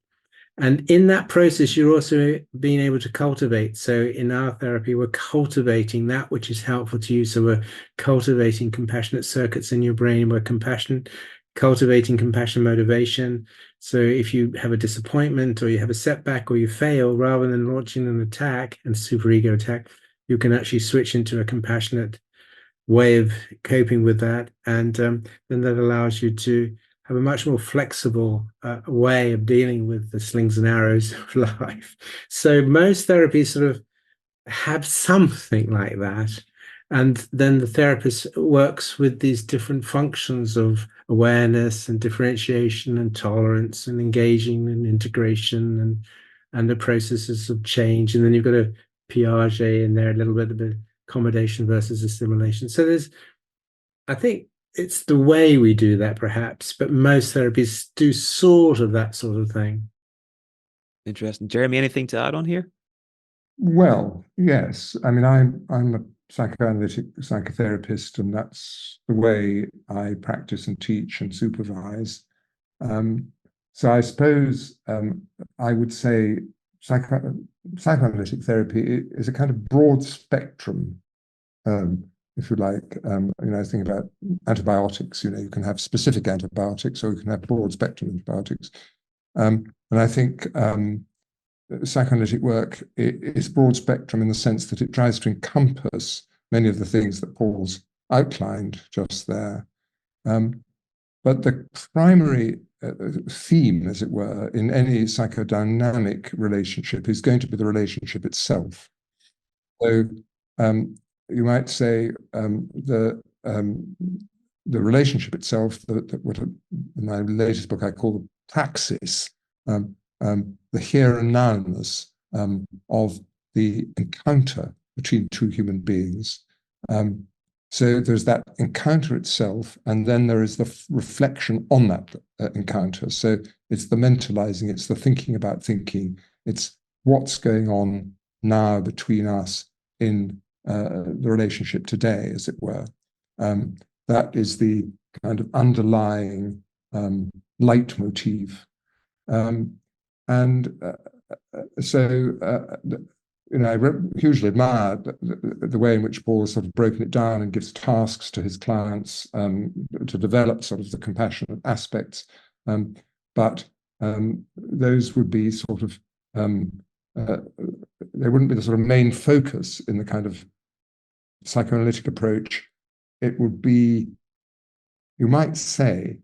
And in that process, you're also being able to cultivate. So in our therapy, we're cultivating that which is helpful to you. So we're cultivating compassionate circuits in your brain. We're cultivating compassion motivation. So if you have a disappointment or you have a setback or you fail, rather than launching an attack and superego attack, you can actually switch into a compassionate way of coping with that. And then that allows you to have a much more flexible way of dealing with the slings and arrows of life. So most therapies sort of have something like that. And then the therapist works with these different functions of awareness and differentiation and tolerance and engaging and integration and the processes of change. And then you've got a Piaget in there, a little bit of accommodation versus assimilation. So I think it's the way we do that perhaps, but most therapies do sort of that sort of thing. Interesting. Jeremy, anything to add on here? Well, yes. I mean, I'm a psychoanalytic psychotherapist, and that's the way I practice and teach and supervise. So I suppose I would say psychoanalytic therapy is a kind of broad spectrum, if you like. I think about antibiotics. You can have specific antibiotics, or you can have broad spectrum antibiotics. And I think psychoanalytic work is broad spectrum in the sense that it tries to encompass many of the things that Paul's outlined just there. But the primary theme, as it were, in any psychodynamic relationship is going to be the relationship itself. So you might say the relationship itself, what in my latest book I call the praxis, the here and nowness of the encounter between two human beings. So there's that encounter itself, and then there is the reflection on that encounter. So it's the mentalizing, it's the thinking about thinking, it's what's going on now between us in the relationship today, as it were. That is the kind of underlying leitmotif. I hugely admire the way in which Paul has sort of broken it down and gives tasks to his clients to develop sort of the compassionate aspects. But those would be sort of, they wouldn't be the sort of main focus in the kind of psychoanalytic approach it would be, you might say,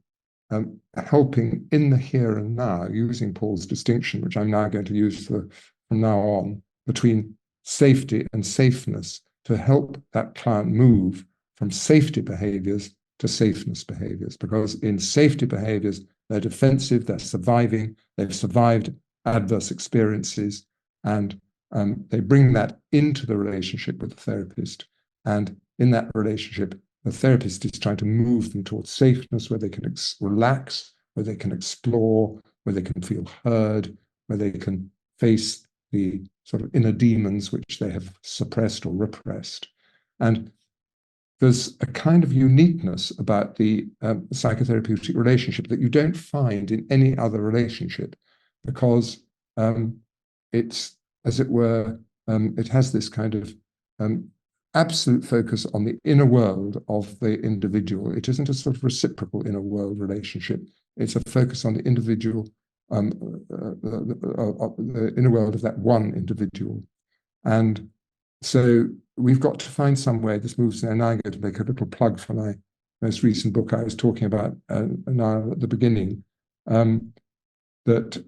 helping in the here and now, using Paul's distinction, which I'm now going to use from now on, between safety and safeness, to help that client move from safety behaviors to safeness behaviors. Because in safety behaviors, they're defensive, they're surviving, they've survived adverse experiences, and they bring that into the relationship with the therapist. And in that relationship, the therapist is trying to move them towards safeness, where they can relax, where they can explore, where they can feel heard, where they can face the sort of inner demons which they have suppressed or repressed. And there's a kind of uniqueness about the psychotherapeutic relationship that you don't find in any other relationship, because it's, as it were, it has this kind of absolute focus on the inner world of the individual. It isn't a sort of reciprocal inner world relationship. It's a focus on the individual, the inner world of that one individual. And so we've got to find some way, this moves, and I'm going to make a little plug for my most recent book I was talking about now at the beginning, that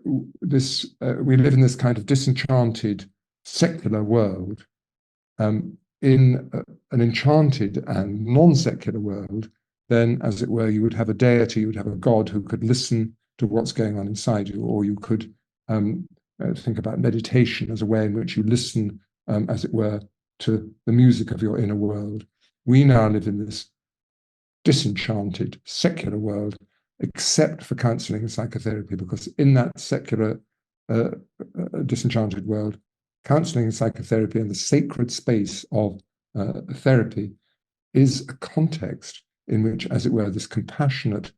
we live in this kind of disenchanted secular world. In an enchanted and non-secular world, then, as it were, you would have a deity, you would have a god who could listen to what's going on inside you, or you could think about meditation as a way in which you listen, as it were, to the music of your inner world. We now live in this disenchanted secular world, except for counseling and psychotherapy, because in that secular disenchanted world, counseling and psychotherapy and the sacred space of therapy is a context in which, as it were, this compassionate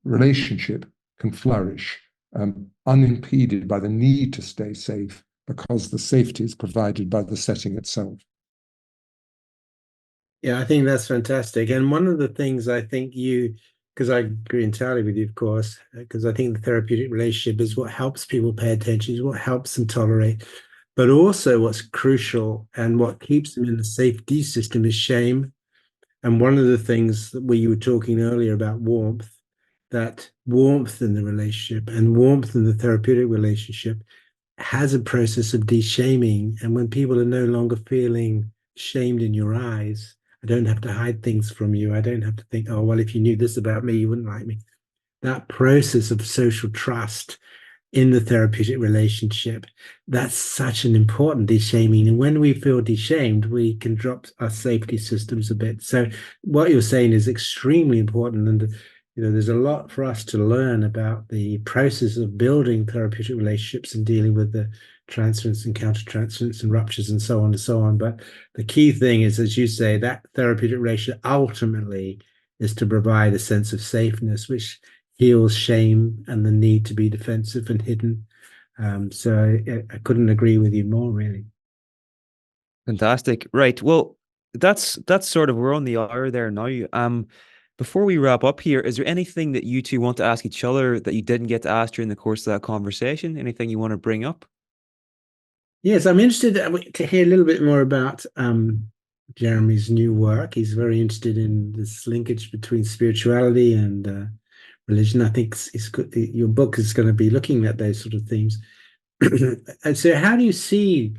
relationship can flourish, unimpeded by the need to stay safe, because the safety is provided by the setting itself. Yeah, I think that's fantastic. And one of the things I think because I agree entirely with you, of course, because I think the therapeutic relationship is what helps people pay attention, is what helps them tolerate. But also what's crucial and what keeps them in the safety system is shame. And one of the things that you were talking earlier about warmth, that warmth in the relationship and warmth in the therapeutic relationship has a process of de-shaming. And when people are no longer feeling shamed in your eyes, I don't have to hide things from you. I don't have to think, oh, well, if you knew this about me, you wouldn't like me. That process of social trust in the therapeutic relationship, that's such an important de-shaming. And when we feel de-shamed, we can drop our safety systems a bit. So what you're saying is extremely important. And there's a lot for us to learn about the process of building therapeutic relationships and dealing with the transference and countertransference and ruptures and so on and so on. But the key thing is, as you say, that therapeutic relationship ultimately is to provide a sense of safeness, which heals shame and the need to be defensive and hidden. So I couldn't agree with you more, really. Fantastic. Right. Well, that's sort of, we're on the hour there now. Before we wrap up here, is there anything that you two want to ask each other that you didn't get to ask during the course of that conversation? Anything you want to bring up? Yes, I'm interested to hear a little bit more about Jeremy's new work. He's very interested in this linkage between spirituality and religion. I think your book is going to be looking at those sort of themes. And so how do you see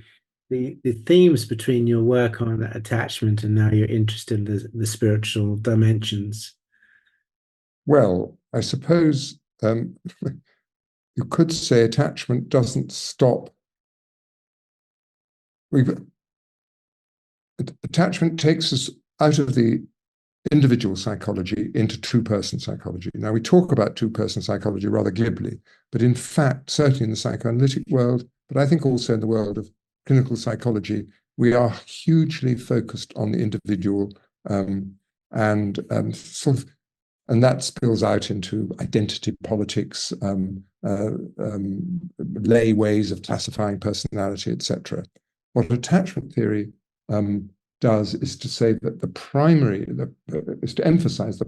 the themes between your work on attachment and now your interest in the spiritual dimensions? Well, I suppose you could say attachment doesn't stop. Attachment takes us out of the individual psychology into two-person psychology. Now, we talk about two-person psychology rather glibly, but in fact, certainly in the psychoanalytic world, but I think also in the world of clinical psychology, we are hugely focused on the individual, and that spills out into identity politics, lay ways of classifying personality, etc. What attachment theory does is to say that is to emphasize the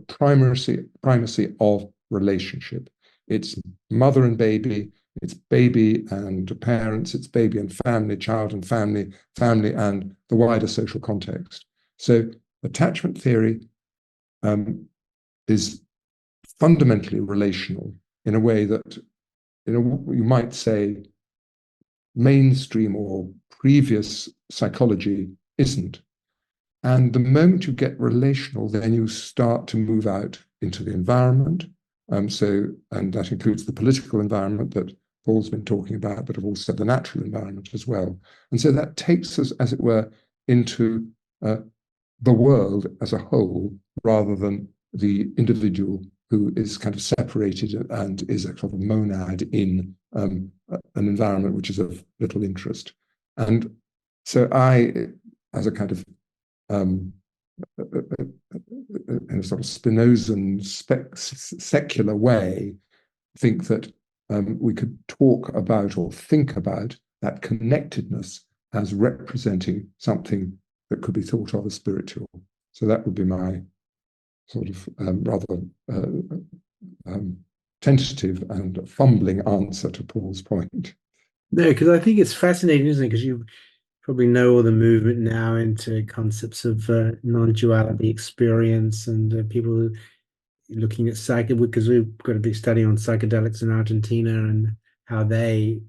primacy of relationship. It's mother and baby, it's baby and parents, it's baby and family, child and family, family and the wider social context. So attachment theory is fundamentally relational in a way that, you might say mainstream or previous psychology isn't. And the moment you get relational, then you start to move out into the environment. And that includes the political environment that Paul's been talking about, but also the natural environment as well. And so that takes us, as it were, into the world as a whole, rather than the individual who is kind of separated and is a sort of monad in an environment which is of little interest. And so I, as a kind of in a sort of Spinozan secular way, think that we could talk about or think about that connectedness as representing something that could be thought of as spiritual. So that would be my sort of rather tentative and fumbling answer to Paul's point. No, because I think it's fascinating, isn't it? Because you probably know all the movement now into concepts of non-duality experience and people looking at because we've got a big study on psychedelics in Argentina and how they.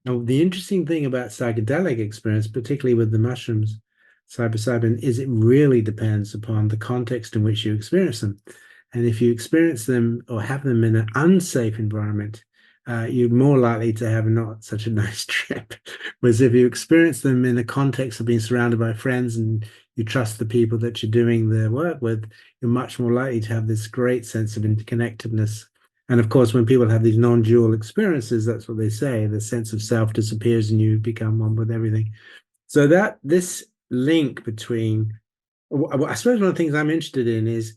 Now, the interesting thing about psychedelic experience, particularly with the mushrooms, psilocybin, is it really depends upon the context in which you experience them. And if you experience them or have them in an unsafe environment, you're more likely to have not such a nice trip. Whereas if you experience them in the context of being surrounded by friends and you trust the people that you're doing the work with, you're much more likely to have this great sense of interconnectedness. And of course, when people have these non-dual experiences, that's what they say, the sense of self disappears and you become one with everything. So that this link between, I suppose one of the things I'm interested in is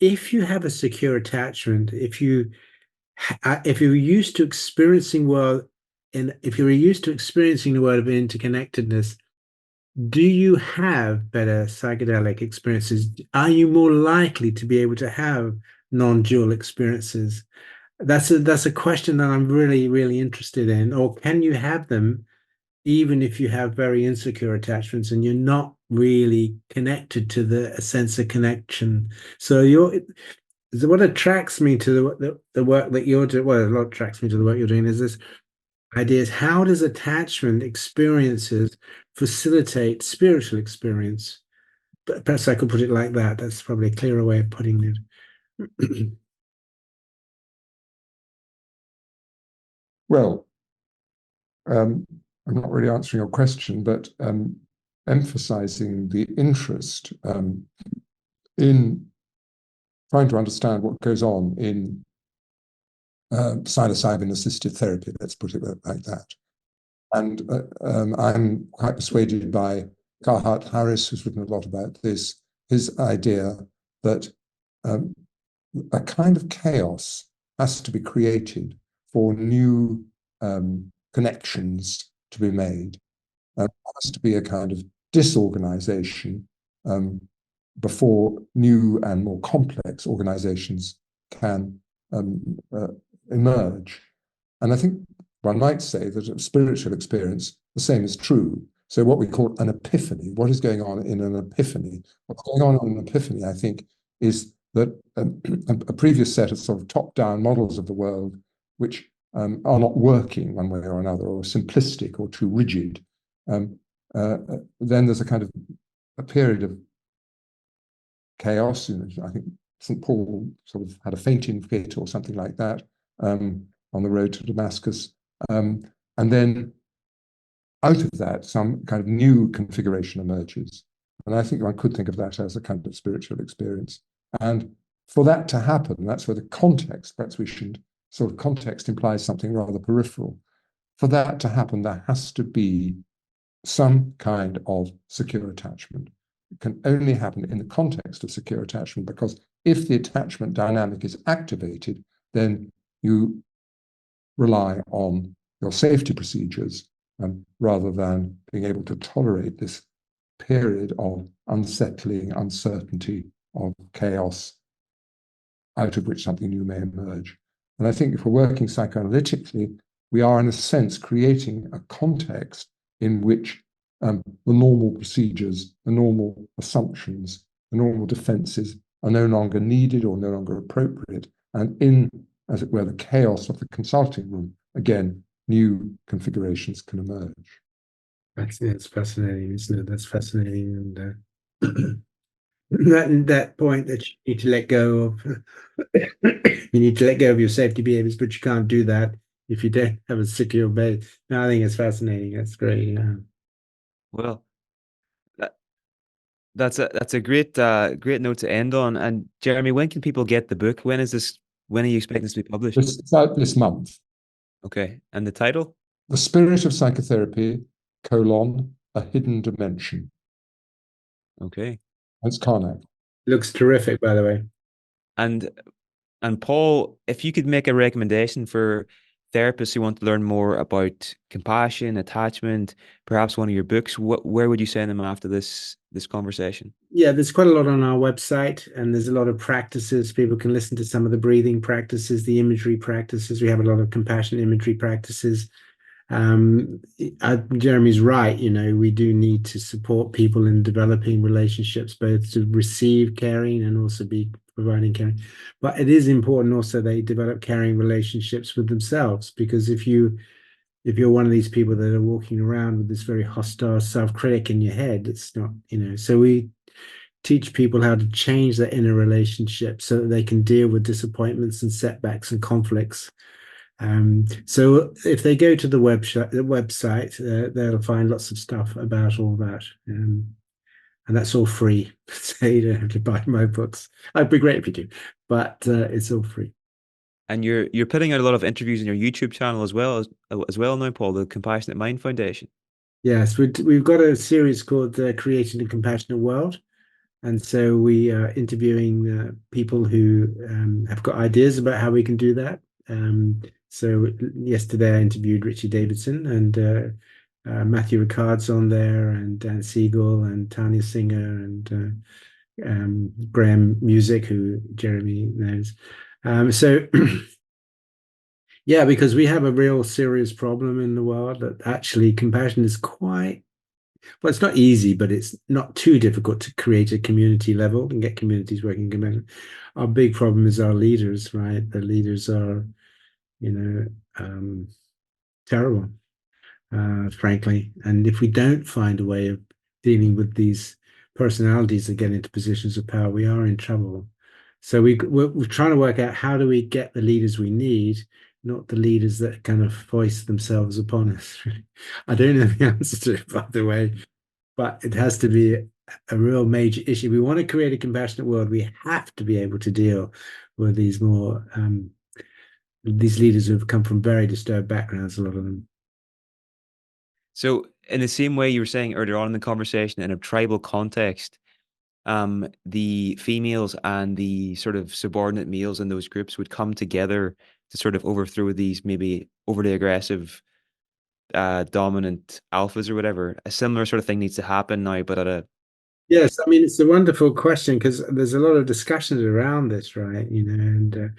if you have a secure attachment, if you're used to experiencing if you're used to experiencing the world of interconnectedness, do you have better psychedelic experiences? Are you more likely to be able to have non-dual experiences? That's a question that I'm really, really interested in. Or can you have them even if you have very insecure attachments and you're not really connected to a sense of connection? What attracts me to the work that you're doing, well, a lot attracts me to the work you're doing is this idea is how does attachment experiences facilitate spiritual experience? But perhaps I could put it like that. That's probably a clearer way of putting it. Well, I'm not really answering your question, but emphasizing the interest in trying to understand what goes on in psilocybin-assisted therapy, let's put it like that. And I'm quite persuaded by Carl Hart Harris, who's written a lot about this, his idea that a kind of chaos has to be created for new connections to be made. There has to be a kind of disorganization before new and more complex organizations can emerge. And I think one might say that of spiritual experience, the same is true. So what we call an epiphany, what is going on in an epiphany? What's going on in an epiphany, I think, is that a previous set of sort of top-down models of the world, which are not working one way or another, or simplistic or too rigid, then there's a kind of a period of chaos. I think St. Paul sort of had a fainting fit or something like that on the road to Damascus. And then out of that, some kind of new configuration emerges. And I think one could think of that as a kind of spiritual experience. And for that to happen, that's where the context, perhaps we should sort of context implies something rather peripheral. For that to happen, there has to be some kind of secure attachment. It can only happen in the context of secure attachment, because if the attachment dynamic is activated, then you rely on your safety procedures rather than being able to tolerate this period of unsettling, uncertainty, of chaos, out of which something new may emerge. And I think if we're working psychoanalytically, we are in a sense creating a context in which the normal procedures, the normal assumptions, the normal defenses are no longer needed or no longer appropriate. And in, as it were, the chaos of the consulting room, again, new configurations can emerge. That's fascinating, isn't it? That's fascinating. And that point that you need to let go of, you need to let go of your safety behaviors, but you can't do that if you don't have a secure base. No, I think it's fascinating. That's great. Yeah. Well, that, that's a great great note to end on. And Jeremy, when can people get the book? When are you expecting this to be published? It's out this month. Okay. And the title? The Spirit of Psychotherapy, a Hidden Dimension. Okay. That's Karnak. Looks terrific, by the way. And Paul, if you could make a recommendation for therapists who want to learn more about compassion, attachment, perhaps one of your books, where would you send them after this conversation? Yeah, there's quite a lot on our website, and there's a lot of practices. People can listen to some of the breathing practices, the imagery practices. We have a lot of compassion imagery practices. Jeremy's right. We do need to support people in developing relationships, both to receive caring and also be providing caring. But it is important also they develop caring relationships with themselves, because if you're one of these people that are walking around with this very hostile self-critic in your head, it's not, so we teach people how to change their inner relationship so that they can deal with disappointments and setbacks and conflicts. So if they go to the website, they'll find lots of stuff about all that. And that's all free. So you don't have to buy my books. It'd be great if you do, but it's all free. And you're putting out a lot of interviews in your YouTube channel as well now, Paul, the Compassionate Mind Foundation. Yes, we've got a series called Creating a Compassionate World. And so we are interviewing people who have got ideas about how we can do that. So yesterday I interviewed Richie Davidson, and Matthew Ricard's on there, and Dan Siegel and Tanya Singer, and Graham Music, who Jeremy knows. So yeah, because we have a real serious problem in the world that actually compassion is quite, well, it's not easy, but it's not too difficult to create a community level and get communities working together. Our big problem is our leaders, right? The leaders are, terrible, frankly. And if we don't find a way of dealing with these personalities that get into positions of power, we are in trouble. So we're trying to work out, how do we get the leaders we need, not the leaders that kind of foist themselves upon us. I don't know the answer to it, by the way, but it has to be a real major issue. We want to create a compassionate world. We have to be able to deal with these these leaders who have come from very disturbed backgrounds, a lot of them. So in the same way you were saying earlier on in the conversation, in a tribal context, the females and the sort of subordinate males in those groups would come together to sort of overthrow these maybe overly aggressive, dominant alphas or whatever. A similar sort of thing needs to happen now, but at a Yes, I mean, it's a wonderful question, because there's a lot of discussions around this, right? And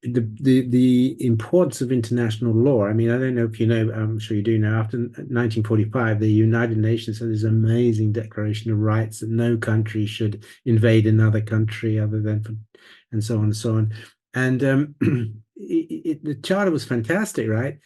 the importance of international law. I mean, I don't know if you know, I'm sure you do know, after 1945, the United Nations had this amazing Declaration of Rights that no country should invade another country other than for, and so on and so on. And the charter was fantastic, right?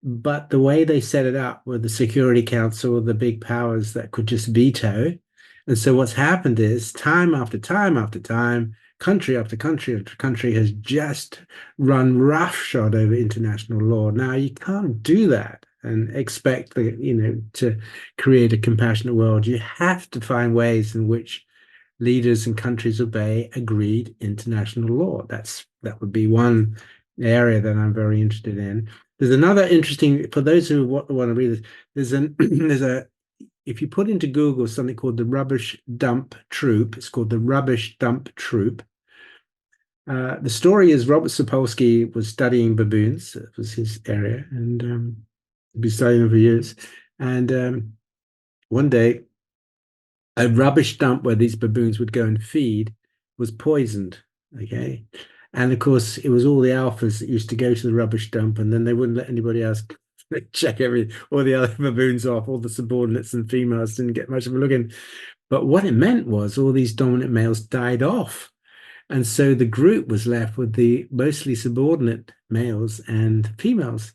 But the way they set it up with the Security Council, the big powers that could just veto. And so what's happened is, time after time after time, country after country after country has just run roughshod over international law. Now you can't do that and expect to create a compassionate world. You have to find ways in which leaders and countries obey agreed international law. That would be one area that I'm very interested in. There's another interesting, for those who want to read this, if you put into Google something called the Rubbish Dump Troop, it's called the Rubbish Dump Troop. The story is Robert Sapolsky was studying baboons. It was his area, and he'd been studying them for years. And one day, a rubbish dump where these baboons would go and feed was poisoned. Okay. And of course, it was all the alphas that used to go to the rubbish dump, and then they wouldn't let anybody else check all the other baboons off, all the subordinates and females didn't get much of a look in. But what it meant was all these dominant males died off. And so the group was left with the mostly subordinate males and females.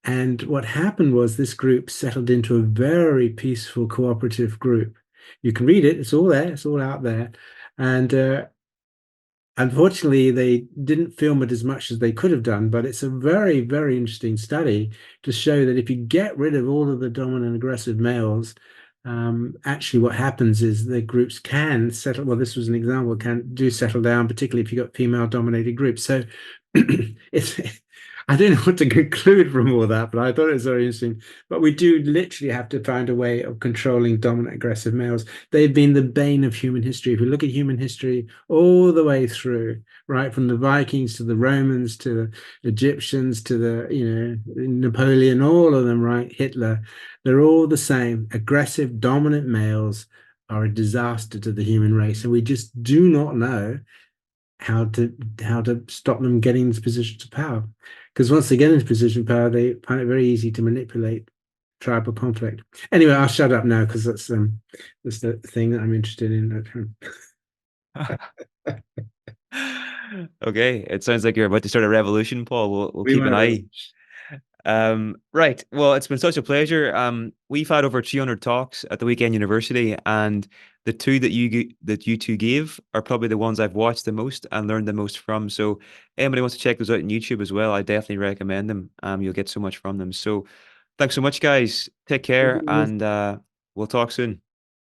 And what happened was this group settled into a very peaceful, cooperative group. You can read it, it's all there, it's all out there. And unfortunately, they didn't film it as much as they could have done, but it's a very, very interesting study to show that if you get rid of all of the dominant aggressive males, actually what happens is the groups can settle. Well, this was an example, can do settle down, particularly if you've got female dominated groups. So it's I don't know what to conclude from all that, but I thought it was very interesting. But we do literally have to find a way of controlling dominant aggressive males. They've been the bane of human history. If we look at human history all the way through, right, from the Vikings to the Romans to the Egyptians to the, Napoleon, all of them, right, Hitler, they're all the same. Aggressive, dominant males are a disaster to the human race. And we just do not know how to stop them getting into positions of power. Because once they get into position of power, they find it very easy to manipulate tribal conflict. Anyway, I'll shut up now because that's the thing that I'm interested in. Okay, it sounds like you're about to start a revolution, Paul. We'll We keep an might. eye. Right. Well, it's been such a pleasure. We've had over 300 talks at the Weekend University, and the two that you two gave are probably the ones I've watched the most and learned the most from. So, anybody wants to check those out on YouTube as well, I definitely recommend them. You'll get so much from them. So, thanks so much, guys. Take care, and we'll talk soon.